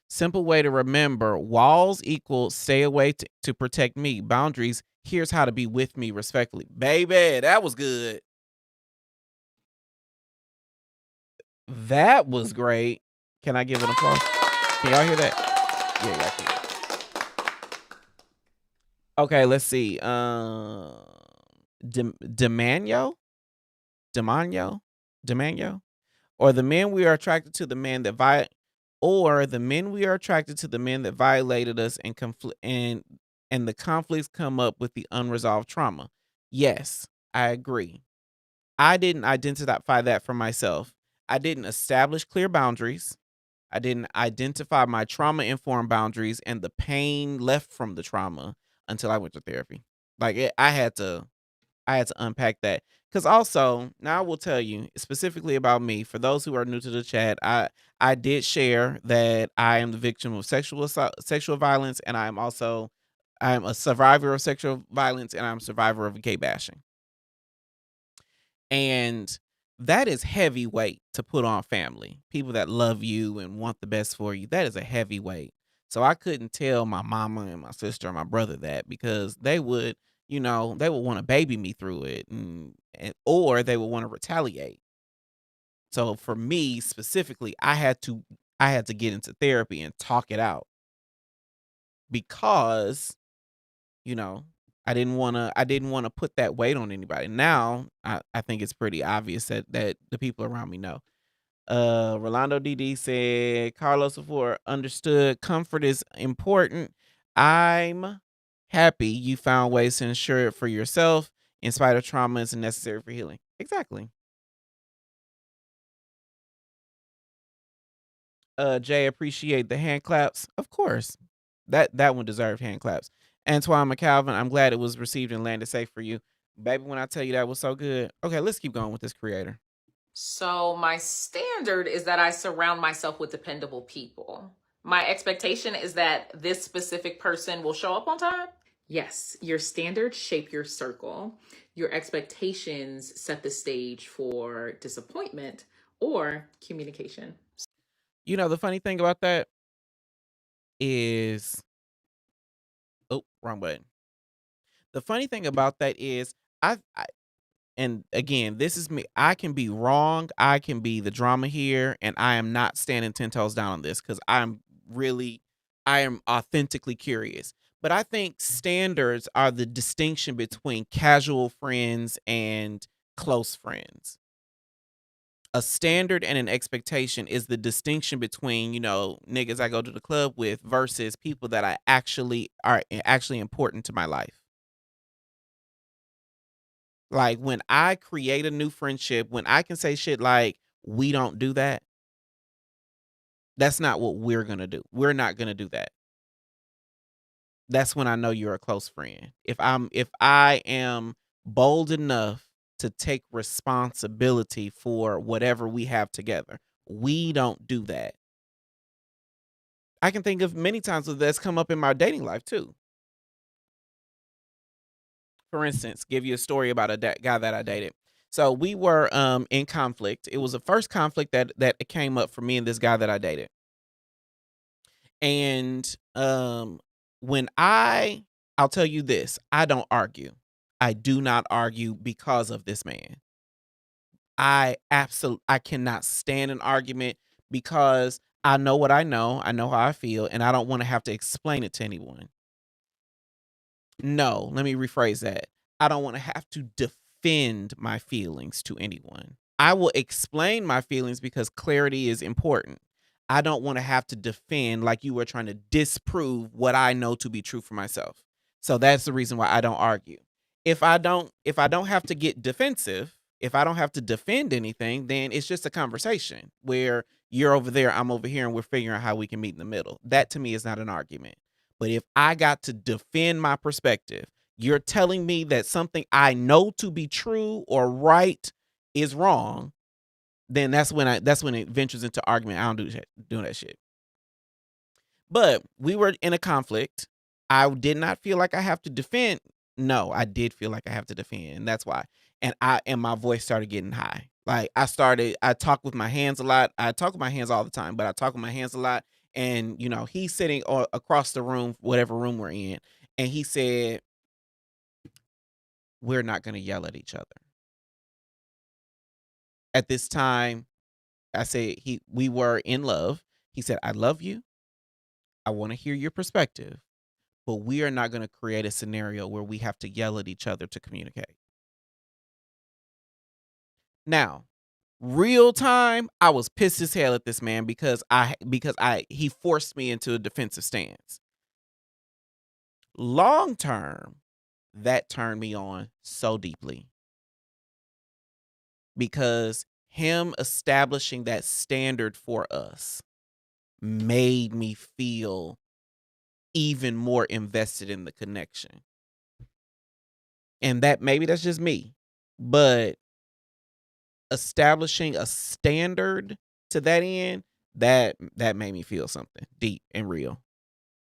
Simple way to remember: walls equal stay away to protect me. Boundaries, here's how to be with me respectfully. Baby, that was good. That was great. Can I give an applause? Can y'all hear that? Yeah, y'all can. Okay, let's see. Demanio? Demanio? Demanio? Or the men we are attracted to the men that the men we are attracted to the men that violated us and and the conflicts come up with the unresolved trauma. Yes, I agree. I didn't identify that for myself. I didn't establish clear boundaries. I didn't identify my trauma informed boundaries and the pain left from the trauma until I went to therapy. I had to unpack that. Cause also, now I will tell you specifically about me. For those who are new to the chat, I did share that I am the victim of sexual violence, and I'm a survivor of sexual violence, and I'm a survivor of gay bashing. And that is heavy weight to put on family. People that love you and want the best for you. That is a heavy weight. So I couldn't tell my mama and my sister and my brother that because they would want to baby me through it or they would want to retaliate. So for me specifically, I had to get into therapy and talk it out because you know, I didn't wanna put that weight on anybody. Now, I think it's pretty obvious that the people around me know. Rolando DD said, Carlos before understood comfort is important. I'm happy you found ways to ensure it for yourself in spite of trauma is necessary for healing. Exactly. Jay, appreciate the hand claps. Of course. That one deserved hand claps. Antoine McCalvin, I'm glad it was received and landed safe for you. Baby, when I tell you that was so good. Okay, let's keep going with this creator. So my standard is that I surround myself with dependable people. My expectation is that this specific person will show up on time. Yes, your standards shape your circle. Your expectations set the stage for disappointment or communication. The funny thing about that is oh, wrong button. The funny thing about that is I and again, this is me. I can be wrong. I can be the drama here, and I am not standing 10 toes down on this because I am authentically curious. But I think standards are the distinction between casual friends and close friends. A standard and an expectation is the distinction between, niggas I go to the club with versus people that I actually important to my life. Like when I create a new friendship, when I can say shit like, we don't do that, that's not what we're gonna do. We're not gonna do that. That's when I know you're a close friend. If I am bold enough to take responsibility for whatever we have together, we don't do that. I can think of many times that that's come up in my dating life too. For instance, give you a story about a guy that I dated. So we were in conflict. It was the first conflict that came up for me and this guy that I dated. And when I'll tell you this, I don't argue. I do not argue because of this man. I cannot stand an argument because I know what I know how I feel, and I don't want to have to explain it to anyone. No, let me rephrase that. I don't wanna have to defend my feelings to anyone. I will explain my feelings because clarity is important. I don't wanna have to defend like you were trying to disprove what I know to be true for myself. So that's the reason why I don't argue. If I don't have to get defensive, if I don't have to defend anything, then it's just a conversation where you're over there, I'm over here, and we're figuring out how we can meet in the middle. That to me is not an argument. But if I got to defend my perspective, you're telling me that something I know to be true or right is wrong, then that's when it ventures into argument. I don't do that shit. But we were in a conflict. I did not feel like I have to defend. No, I did feel like I have to defend, and that's why. And my voice started getting high. Like I talk with my hands a lot. I talk with my hands all the time, but I talk with my hands a lot. And he's sitting across the room, whatever room we're in, and he said, "We're not going to yell at each other." At this time, I said we were in love, He said, I love you. I want to hear your perspective, but we are not going to create a scenario where we have to yell at each other to communicate. Now, real time, I was pissed as hell at this man because he forced me into a defensive stance. Long term, that turned me on so deeply because him establishing that standard for us made me feel even more invested in the connection. And that maybe that's just me, but establishing a standard to that end, that made me feel something deep and real.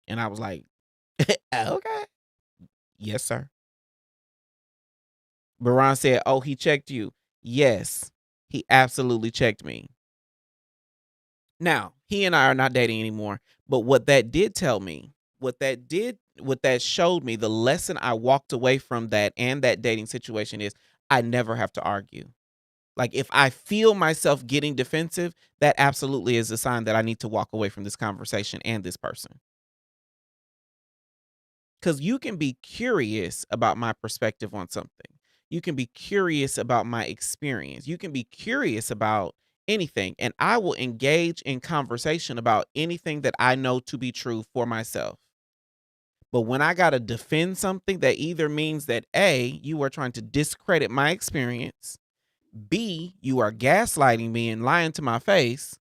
And I was like, okay. Yes, sir. Baron said, oh, he checked you. Yes, he absolutely checked me. Now, he and I are not dating anymore, but what that did tell me, what that showed me, the lesson I walked away from that and that dating situation is I never have to argue. Like if I feel myself getting defensive, that absolutely is a sign that I need to walk away from this conversation and this person. Cuz you can be curious about my perspective on something. You can be curious about my experience. You can be curious about anything, and I will engage in conversation about anything that I know to be true for myself. But when I got to defend something that either means that A, you are trying to discredit my experience, B, you are gaslighting me and lying to my face,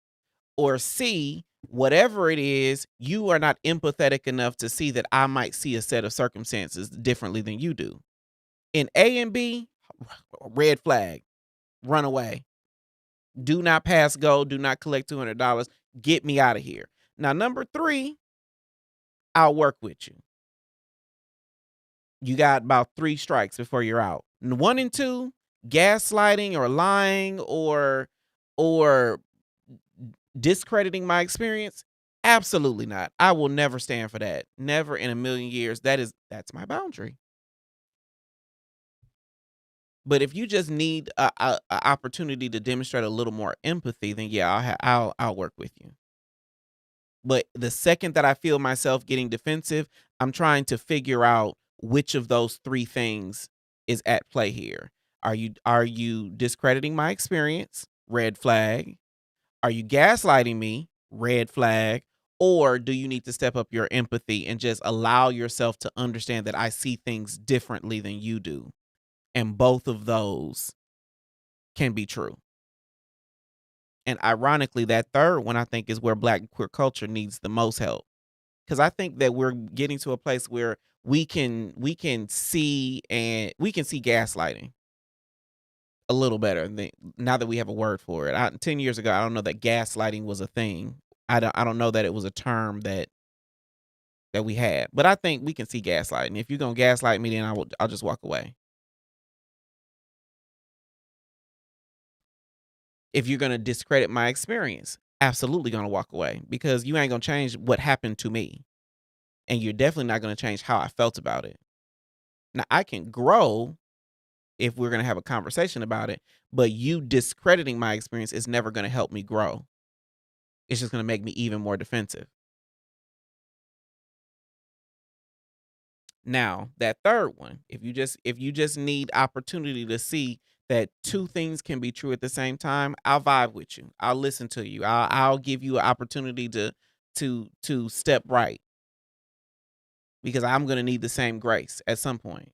or C, whatever it is, you are not empathetic enough to see that I might see a set of circumstances differently than you do. In A and B, red flag, run away. Do not pass go, do not collect $200. Get me out of here. Now, number 3, I'll work with you. You got about 3 strikes before you're out. 1 and 2, gaslighting or lying or discrediting my experience? Absolutely not. I will never stand for that. Never in a million years. That's my boundary. But if you just need a opportunity to demonstrate a little more empathy, then yeah, I'll work with you. But the second that I feel myself getting defensive, I'm trying to figure out which of those 3 things is at play here. Are you discrediting my experience? Red flag. Are you gaslighting me? Red flag. Or do you need to step up your empathy and just allow yourself to understand that I see things differently than you do? And both of those can be true. And ironically, that third one I think is where Black queer culture needs the most help. Because I think that we're getting to a place where we can see gaslighting a little better now that we have a word for it. 10 years ago, I don't know that gaslighting was a thing. I don't know that it was a term that we had. But I think we can see gaslighting. If you're gonna gaslight me, then I'll just walk away. If you're gonna discredit my experience, absolutely gonna walk away because you ain't gonna change what happened to me. And you're definitely not gonna change how I felt about it. Now I can grow if we're gonna have a conversation about it, but you discrediting my experience is never gonna help me grow. It's just gonna make me even more defensive. Now, that third one, if you just need opportunity to see that 2 things can be true at the same time, I'll vibe with you. I'll listen to you. I'll give you an opportunity to step right because I'm gonna need the same grace at some point.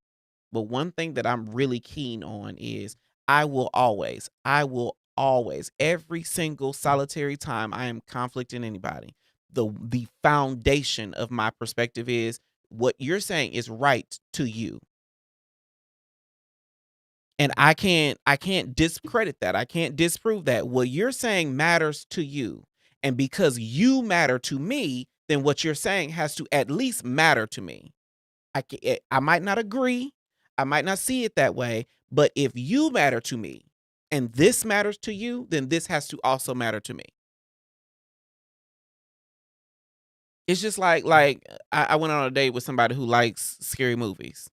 But one thing that I'm really keen on is I will always, every single solitary time I am conflicting anybody, the foundation of my perspective is what you're saying is right to you. And I can't discredit that. I can't disprove that. What you're saying matters to you. And because you matter to me, then what you're saying has to at least matter to me. I might not agree. I might not see it that way, but if you matter to me and this matters to you, then this has to also matter to me. It's just like I went on a date with somebody who likes scary movies.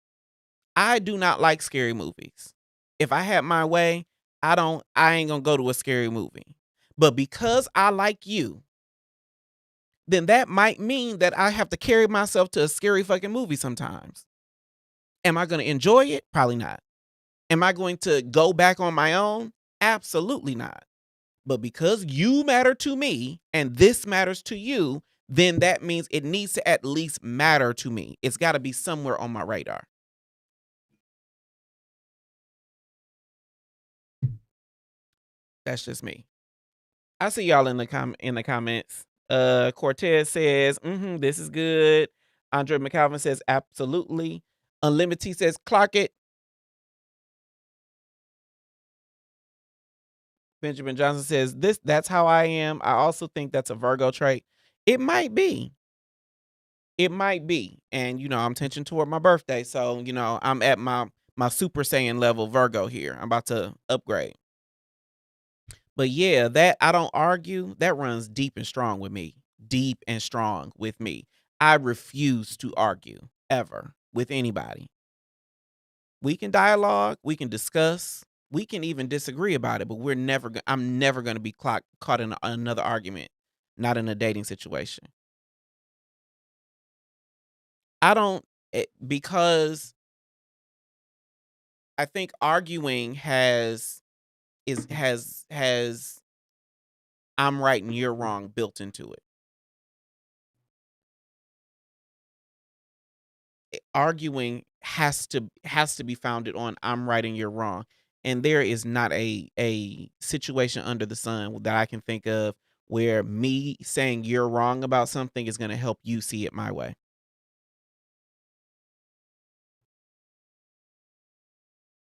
I do not like scary movies. If I had my way, I ain't gonna go to a scary movie. But because I like you then that might mean that I have to carry myself to a scary fucking movie sometimes. Am I going to enjoy it? Probably not. Am I going to go back on my own? Absolutely not. But because you matter to me and this matters to you, then that means it needs to at least matter to me. It's got to be somewhere on my radar. That's just me. I see y'all in the comments. Cortez says, this is good. Andre McCalvin says, absolutely. Unlimited says, clock it. Benjamin Johnson says, that's how I am. I also think that's a Virgo trait. It might be. It might be. And I'm tension toward my birthday. So, I'm at my Super Saiyan level Virgo here. I'm about to upgrade. But yeah, that I don't argue, that runs deep and strong with me. Deep and strong with me. I refuse to argue ever with anybody. We can dialogue, we can discuss, we can even disagree about it, but I'm never going to be caught in another argument, not in a dating situation. I don't because I think arguing has I'm right and you're wrong built into it. Arguing has to be founded on I'm right and you're wrong. And there is not a situation under the sun that I can think of where me saying you're wrong about something is going to help you see it my way.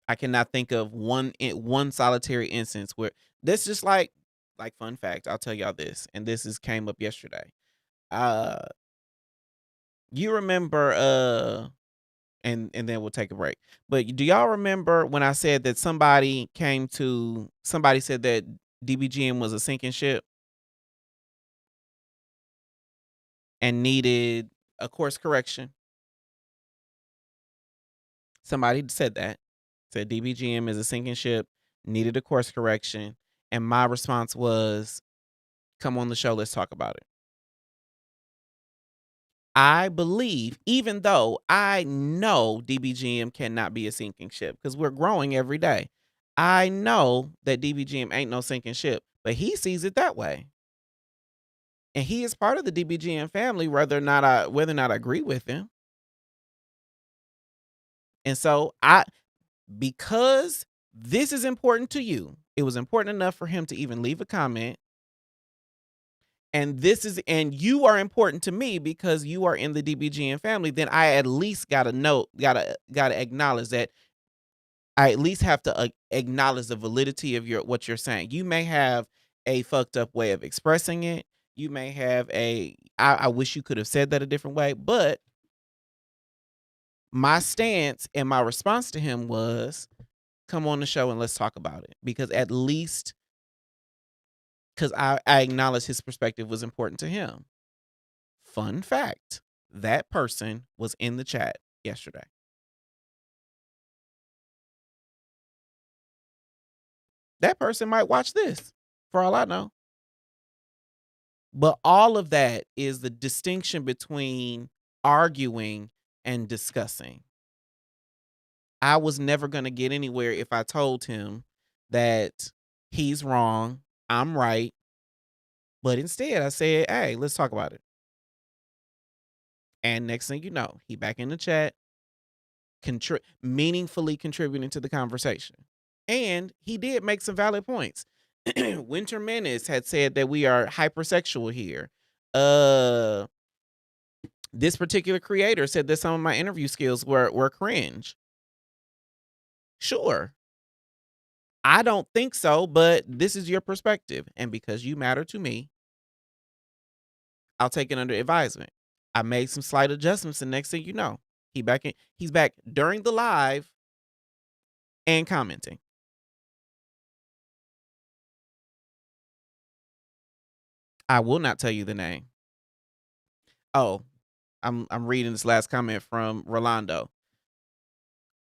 I cannot think of one solitary instance where this just like fun fact, I'll tell y'all this, and came up yesterday. You remember and then we'll take a break. But do y'all remember when I said that somebody said that DBGM was a sinking ship and needed a course correction? Somebody said DBGM is a sinking ship, needed a course correction, and my response was, come on the show, let's talk about it. I believe, even though I know DBGM cannot be a sinking ship because we're growing every day, I know that DBGM ain't no sinking ship, but he sees it that way. And he is part of the DBGM family, whether or not I agree with him. And so because this is important to you, it was important enough for him to even leave a comment. And you are important to me because you are in the DBGN family, then I at least gotta acknowledge that. I at least have to acknowledge the validity of what you're saying. You may have a fucked up way of expressing it. You may have I wish you could have said that a different way, but my stance and my response to him was, come on the show and let's talk about it. Because I acknowledge his perspective was important to him. Fun fact, that person was in the chat yesterday. That person might watch this, for all I know. But all of that is the distinction between arguing and discussing. I was never going to get anywhere if I told him that he's wrong, I'm right. But instead, I said, hey, let's talk about it. And next thing you know, he back in the chat, meaningfully contributing to the conversation. And he did make some valid points. Winter Menace had said that we are hypersexual here. This particular creator said that some of my interview skills were cringe. Sure. I don't think so, but this is your perspective. And because you matter to me, I'll take it under advisement. I made some slight adjustments, and next thing you know, he's back during the live and commenting. I will not tell you the name. Oh, I'm reading this last comment from Rolando.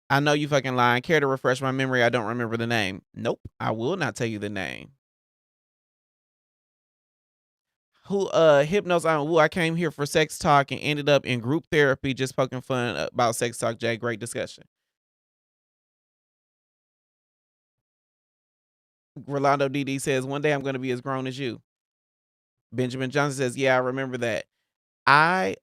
I know you fucking lying. Care to refresh my memory? I don't remember the name. Nope, I will not tell you the name. Who Hypnos on Woo, I came here for sex talk and ended up in group therapy just poking fun about sex talk, Jay. Great discussion. Rolando DD says, one day I'm gonna be as grown as you. Benjamin Johnson says, yeah, I remember that. I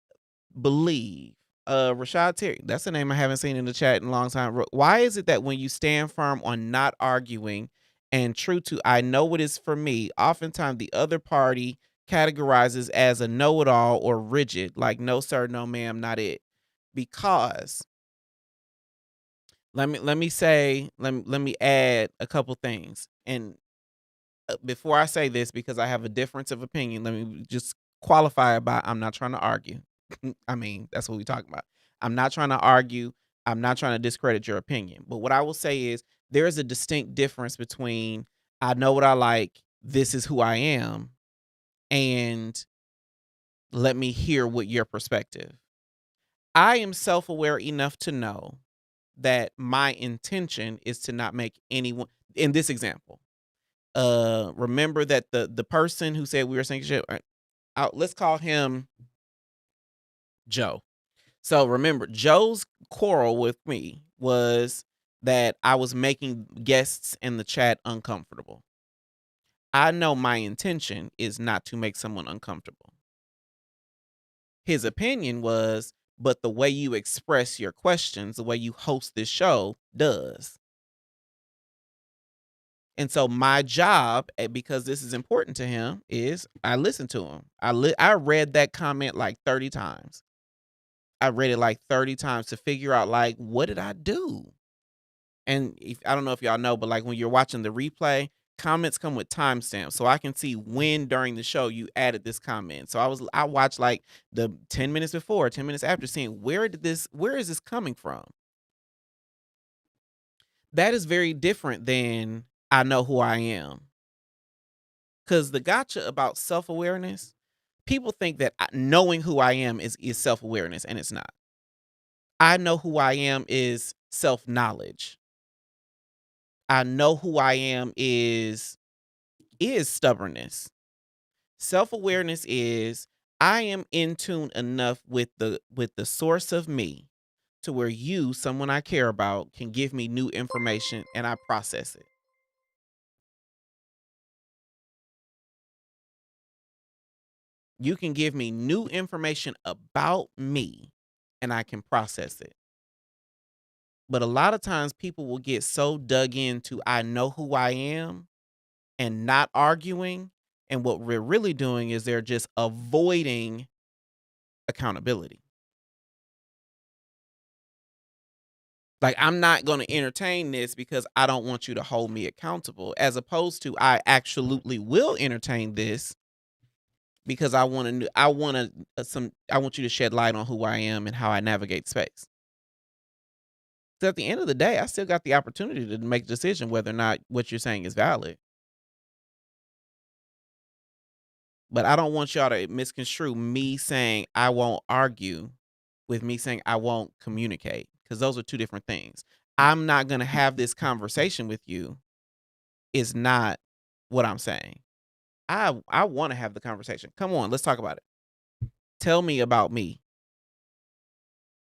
believe Rashad Terry, that's a name I haven't seen in the chat in a long time. Why is it that when you stand firm on not arguing and true to I know what is for me, oftentimes the other party categorizes as a know-it-all or rigid, like no sir, no ma'am, not it. Because let me add a couple things. And before I say this, because I have a difference of opinion, let me just qualify it by I'm not trying to argue. I mean, that's what we talking about. I'm not trying to argue. I'm not trying to discredit your opinion. But what I will say is there is a distinct difference between I know what I like, this is who I am, and let me hear what your perspective. I am self-aware enough to know that my intention is to not make anyone in this example. Remember that the person who said we were saying shit, let's call him Joe. So remember, Joe's quarrel with me was that I was making guests in the chat uncomfortable. I know my intention is not to make someone uncomfortable. His opinion was, but the way you express your questions, the way you host this show does. And so my job, because this is important to him, is I listen to him. I read that comment like 30 times. I read it like 30 times to figure out, like, what did I do? And I don't know if y'all know, but like when you're watching the replay, comments come with timestamps. So I can see when during the show you added this comment. So I watched like the 10 minutes before, 10 minutes after, seeing where is this coming from? That is very different than I know who I am. Because the gotcha about self-awareness, people think that knowing who I am is self-awareness, and it's not. I know who I am is self-knowledge. I know who I am is stubbornness. Self-awareness is I am in tune enough with the source of me to where you, someone I care about, can give me new information and I process it. You can give me new information about me and I can process it. But a lot of times people will get so dug into I know who I am and not arguing. And what we're really doing is they're just avoiding accountability. Like, I'm not going to entertain this because I don't want you to hold me accountable, as opposed to I absolutely will entertain this because I want you to shed light on who I am and how I navigate space. So at the end of the day, I still got the opportunity to make a decision whether or not what you're saying is valid. But I don't want y'all to misconstrue me saying I won't argue with me saying I won't communicate, because those are two different things. I'm not going to have this conversation with you is not what I'm saying. I want to have the conversation. Come on, let's talk about it. Tell me about me.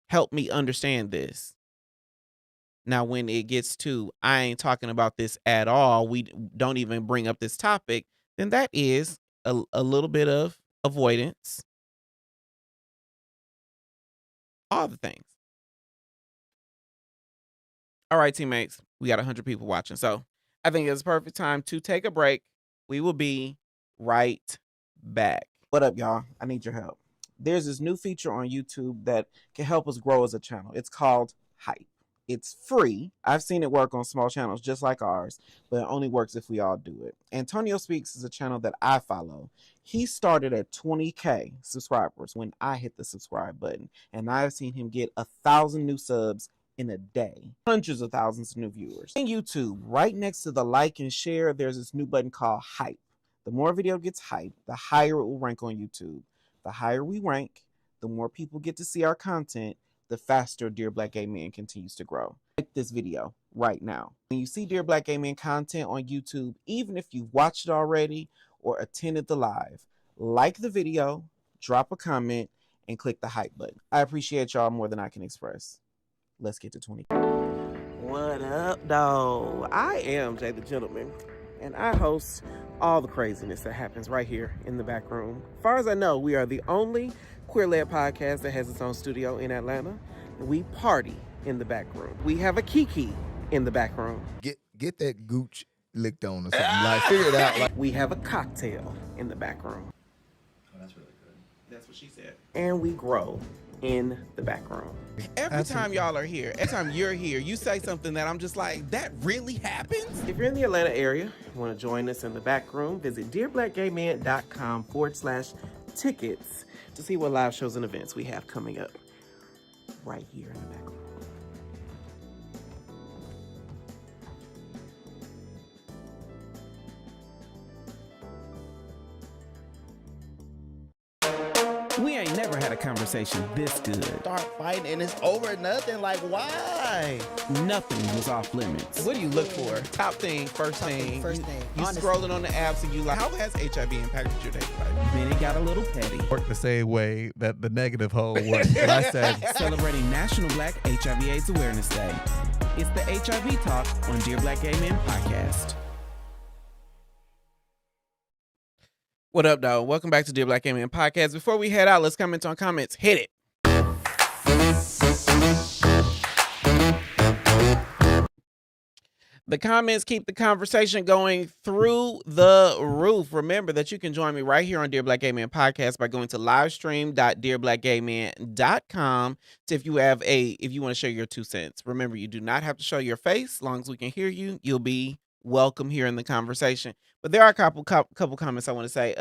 Help me understand this. Now, when it gets to I ain't talking about this at all, we don't even bring up this topic, then that is a little bit of avoidance. All the things. All right, teammates, we got 100 people watching. So I think it's a perfect time to take a break. We will be right back. What up, y'all? I need your help. There's this new feature on YouTube that can help us grow as a channel. It's called Hype. It's free. I've seen it work on small channels just like ours, but it only works if we all do it. Antonio Speaks is a channel that I follow. He started at 20K subscribers when I hit the subscribe button, and I've seen him get 1,000 new subs in a day. Hundreds of thousands of new viewers. On YouTube, right next to the like and share, there's this new button called Hype. The more a video gets hyped, the higher it will rank on YouTube. The higher we rank, the more people get to see our content, the faster Dear Black Gay Men continues to grow. Like this video right now. When you see Dear Black Gay Men content on YouTube, even if you've watched it already or attended the live, like the video, drop a comment, and click the hype button. I appreciate y'all more than I can express. Let's get to 20. What up, though? I am Jay the Gentleman, and I host all the craziness that happens right here in the back room. As far as I know, we are the only queer-led podcast that has its own studio in Atlanta, and we party in the back room. We have a Kiki in the back room. Get that gooch licked on or something. Like, figure it out. Like, we have a cocktail in the back room. Oh, that's really good. That's what she said. And we grow in the back room. Every time y'all are here, every time you're here, you say something that I'm just like, that really happens? If you're in the Atlanta area, you want to join us in the back room, visit dearblackgayman.com/tickets to see what live shows and events we have coming up right here in the back room. We ain't never had a conversation this good. start fighting and it's over nothing. Like, why? Nothing was off limits. What do you look for? Top thing, first thing. You Honestly. scrolling on the apps and you like, how has HIV impacted your daily life? Then it got a little petty. Worked the same way that the negative hole worked. But I said, Celebrating National Black HIV/AIDS Awareness Day. It's the HIV Talk on Dear Black Gay Men podcast. What up, dog? Welcome back to Dear Black Gay Men podcast. Before we head out, let's comment on comments. Hit it. The comments keep the conversation going through the roof. Remember that you can join me right here on Dear Black Gay Man podcast by going to livestream.dearblackgayman.com. So if you want to share your 2 cents. Remember, you do not have to show your face. As long as we can hear you, you'll be welcome here in the conversation. But there are a couple comments I want to say.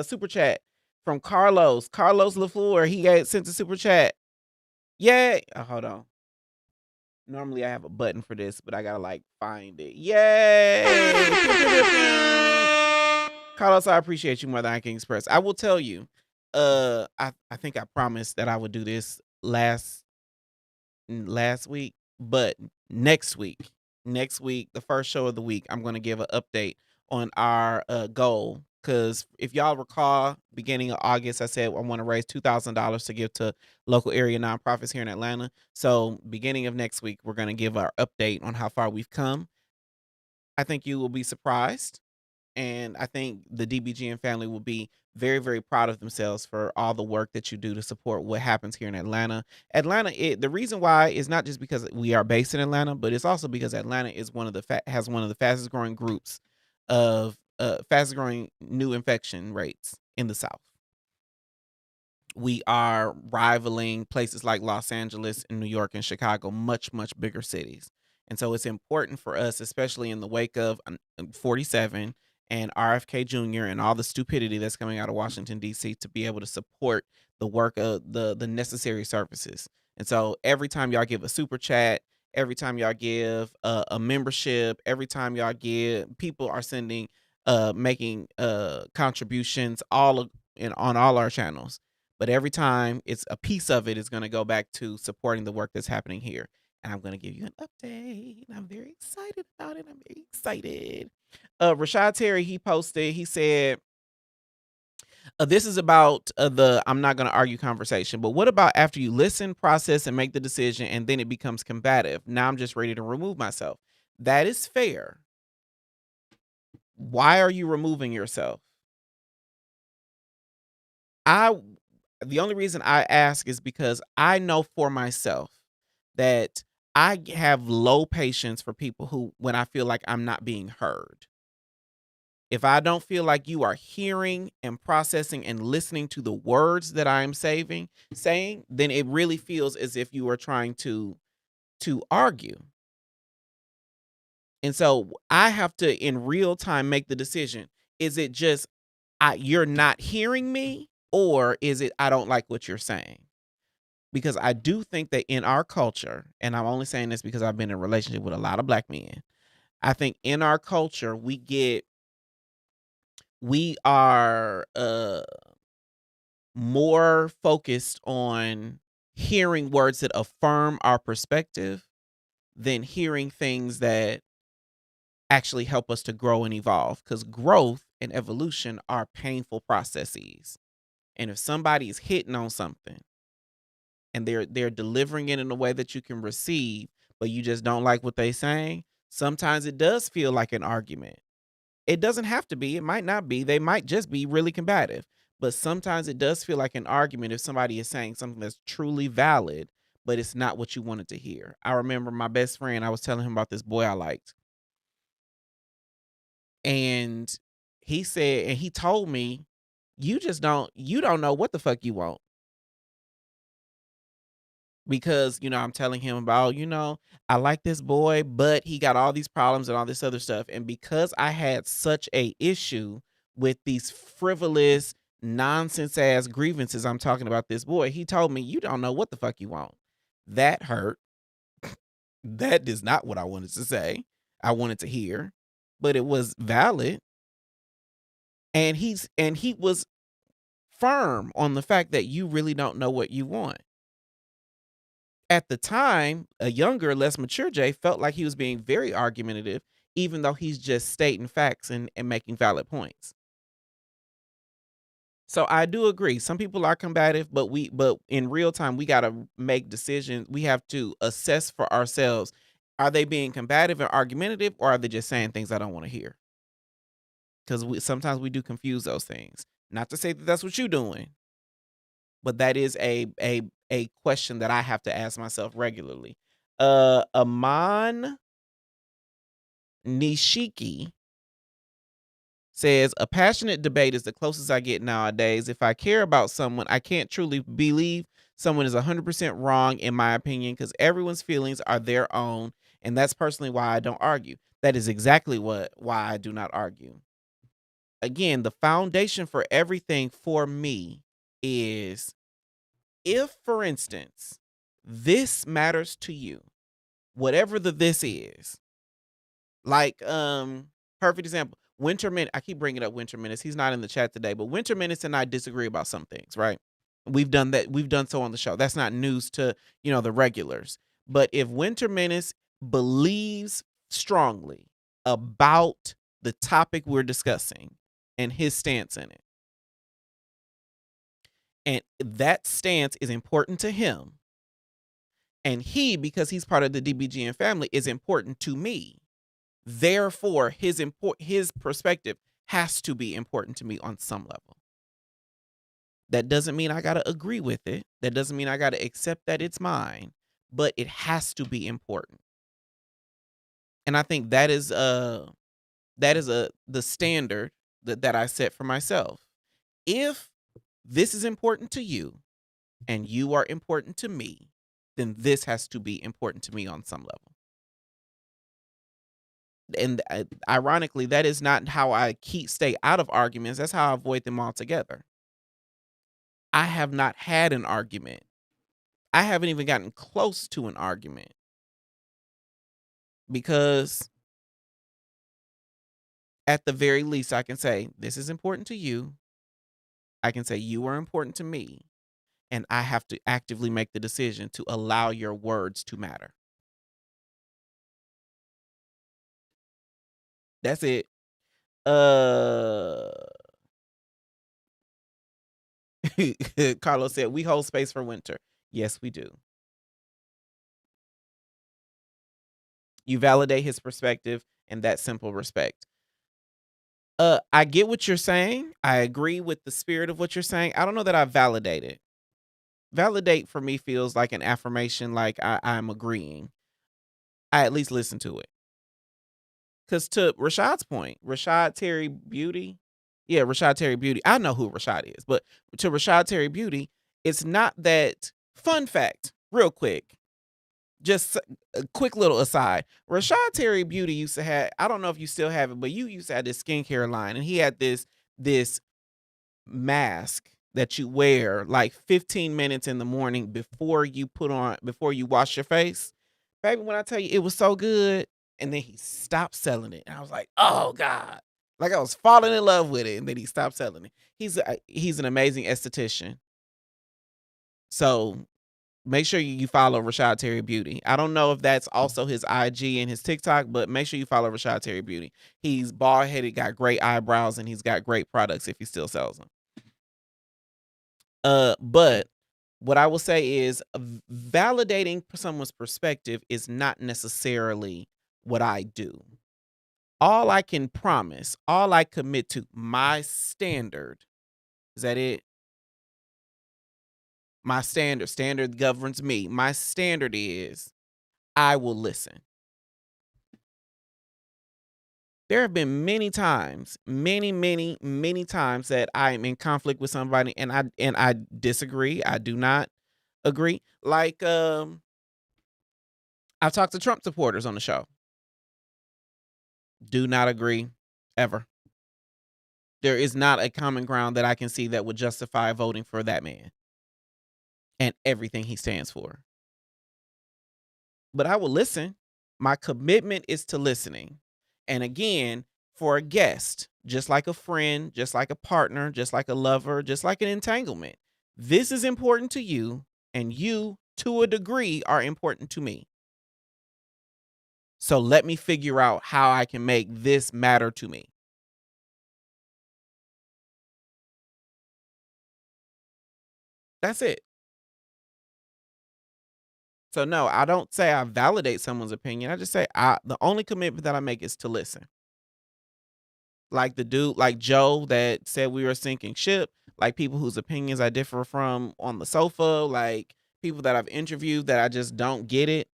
Super chat from Carlos LaFleur. He sent a super chat. Yay! Hold on. Normally I have a button for this, but I gotta find it. Yay! Carlos, I appreciate you more than I can express. I will tell you, I think I promised that I would do this last week, but next week, the first show of the week, I'm gonna give an update on our goal. Because if y'all recall, beginning of August, I said I want to raise $2,000 to give to local area nonprofits here in Atlanta. So beginning of next week, we're going to give our update on how far we've come. I think you will be surprised. And I think the DBGN family will be very, very proud of themselves for all the work that you do to support what happens here in Atlanta. The reason why is not just because we are based in Atlanta, but it's also because Atlanta is has one of the fastest growing groups of fastest growing new infection rates in the South. We are rivaling places like Los Angeles and New York and Chicago, much, much bigger cities. And so it's important for us, especially in the wake of 47 and RFK Jr. and all the stupidity that's coming out of Washington, D.C., to be able to support the work of the necessary services. And so every time y'all give a super chat, every time y'all give a membership, every time y'all give, people are sending making contributions on all our channels. But every time, it's a piece of it is going to go back to supporting the work that's happening here. And I'm going to give you an update. I'm very excited about it. I'm very excited. Rashad Terry, he posted, he said, this is about the I'm not going to argue conversation, but what about after you listen, process, and make the decision, and then it becomes combative? Now I'm just ready to remove myself. That is fair. Why are you removing yourself? The only reason I ask is because I know for myself that I have low patience for people who, when I feel like I'm not being heard. If I don't feel like you are hearing and processing and listening to the words that I am saying, then it really feels as if you are trying to argue. And so I have to, in real time, make the decision. Is it just you're not hearing me, or is it I don't like what you're saying? Because I do think that in our culture, and I'm only saying this because I've been in a relationship with a lot of black men, I think in our culture, we are more focused on hearing words that affirm our perspective than hearing things that actually help us to grow and evolve, because growth and evolution are painful processes. And if somebody is hitting on something and they're delivering it in a way that you can receive, but you just don't like what they're saying, sometimes it does feel like an argument. It doesn't have to be. It might not be. They might just be really combative. But sometimes it does feel like an argument if somebody is saying something that's truly valid, but it's not what you wanted to hear. I remember my best friend, I was telling him about this boy I liked. And he said, and he told me, you don't know what the fuck you want. Because, I'm telling him about, I like this boy, but he got all these problems and all this other stuff. And because I had such a issue with these frivolous, nonsense ass grievances I'm talking about this boy, he told me, you don't know what the fuck you want. That hurt. That is not what I wanted to say. I wanted to hear, but it was valid. And he was firm on the fact that you really don't know what you want. At the time, a younger, less mature Jay felt like he was being very argumentative, even though he's just stating facts and making valid points. So I do agree. Some people are combative, but in real time, we got to make decisions. We have to assess for ourselves. Are they being combative and argumentative, or are they just saying things I don't want to hear? Because sometimes we do confuse those things. Not to say that that's what you're doing, but that is a question that I have to ask myself regularly. Aman Nishiki says, a passionate debate is the closest I get nowadays. If I care about someone, I can't truly believe someone is 100% wrong, in my opinion, because everyone's feelings are their own. And that's personally why I don't argue. That is exactly why I do not argue. Again, the foundation for everything for me is, if, for instance, this matters to you, whatever this is, like, perfect example, Winter Minute. I keep bringing up Winter Minutes. He's not in the chat today, but Winter Minutes and I disagree about some things, right? We've done that. We've done so on the show. That's not news to, the regulars. But if Winter Minutes believes strongly about the topic we're discussing and his stance in it, and that stance is important to him, and he, because he's part of the DBGN family, is important to me, therefore his perspective has to be important to me on some level. That doesn't mean I got to agree with it. That doesn't mean I got to accept that it's mine, but it has to be important. And I think that is the standard that I set for myself. If this is important to you and you are important to me, then this has to be important to me on some level. And ironically, that is not how I stay out of arguments. That's how I avoid them altogether. I have not had an argument. I haven't even gotten close to an argument, because at the very least, I can say, this is important to you. I can say, you are important to me. And I have to actively make the decision to allow your words to matter. That's it. Carlos said, we hold space for Winter. Yes, we do. You validate his perspective, and that simple respect. I get what you're saying. I agree with the spirit of what you're saying. I don't know that I validate it. Validate for me feels like an affirmation, like I'm agreeing. I at least listen to it. Because to Rashad's point, Rashad Terry Beauty, I know who Rashad is, but to Rashad Terry Beauty, it's not that. Fun fact, real quick, just a quick little aside. Rashad Terry Beauty used to have, I don't know if you still have it, but you used to have this skincare line, and he had this mask that you wear like 15 minutes in the morning before you wash your face. Baby, when I tell you, it was so good. And then he stopped selling it. And I was like, oh God. Like I was falling in love with it. And then he stopped selling it. He's an amazing esthetician. So make sure you follow Rashad Terry Beauty. I don't know if that's also his IG and his TikTok, but make sure you follow Rashad Terry Beauty. He's bald headed, got great eyebrows, and he's got great products if he still sells them. But what I will say is validating someone's perspective is not necessarily what I do. All I can promise, all I commit to, my standard, is that it? My standard governs me. My standard is I will listen. There have been many times, many times that I am in conflict with somebody and I disagree. I do not agree. Like I've talked to Trump supporters on the show. Do not agree ever. There is not a common ground that I can see that would justify voting for that man and everything he stands for. But I will listen. My commitment is to listening. And again, for a guest, just like a friend, just like a partner, just like a lover, just like an entanglement, this is important to you, and you, to a degree, are important to me. So let me figure out how I can make this matter to me. That's it. So no, I don't say I validate someone's opinion. I just say the only commitment that I make is to listen. Like the dude, like Joe that said we were a sinking ship, like people whose opinions I differ from on the sofa, like people that I've interviewed that I just don't get it.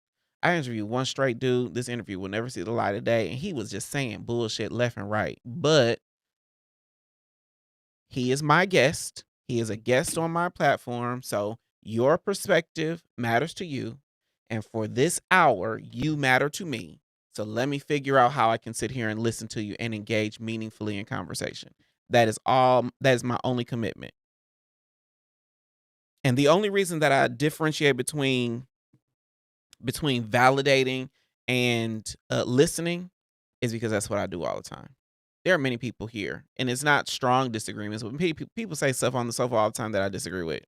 I interviewed one straight dude. This interview will never see the light of day, and he was just saying bullshit left and right. But he is my guest. He is a guest on my platform. So your perspective matters to you. And for this hour, you matter to me. So let me figure out how I can sit here and listen to you and engage meaningfully in conversation. That is all. That is my only commitment. And the only reason that I differentiate between validating and listening is because that's what I do all the time. There are many people here, and it's not strong disagreements, but people say stuff on the sofa all the time that I disagree with.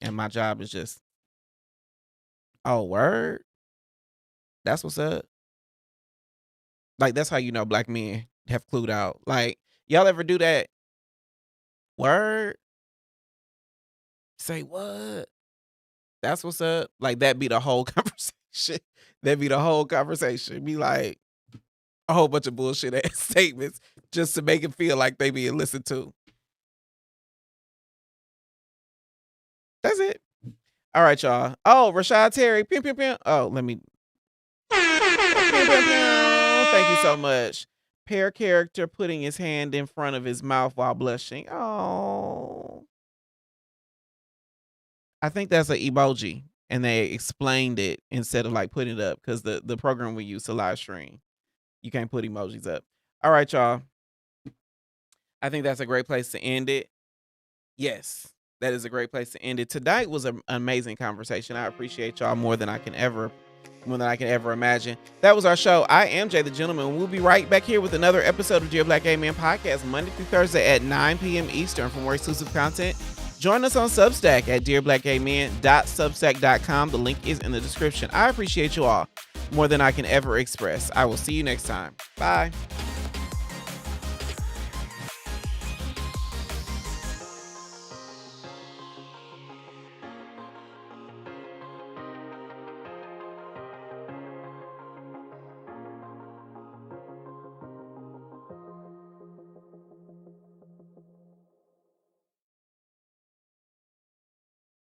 And my job is just, oh, word? That's what's up. Like, that's how you know black men have clued out. Like, y'all ever do that? Word? Say what? That's what's up. Like, that be the whole conversation. That be the whole conversation. Be like a whole bunch of bullshit ass statements just to make it feel like they being listened to. That's it. All right, y'all. Oh, Rashad Terry. Pim, pim, pim. Oh, let me. Thank you so much. Pair character putting his hand in front of his mouth while blushing. Oh. I think that's an emoji, and they explained it instead of like putting it up because the program we use to live stream, you can't put emojis up. All right, y'all. I think that's a great place to end it. Yes, that is a great place to end it. Tonight was an amazing conversation. I appreciate y'all more than I can ever imagine. That was our show. I am Jay the Gentleman. We'll be right back here with another episode of Dear Black Gay Men Podcast Monday through Thursday at 9 p.m. Eastern. For more exclusive content, join us on Substack at dearblackgaymen.substack.com. The link is in the description. I appreciate you all more than I can ever express. I will see you next time. Bye.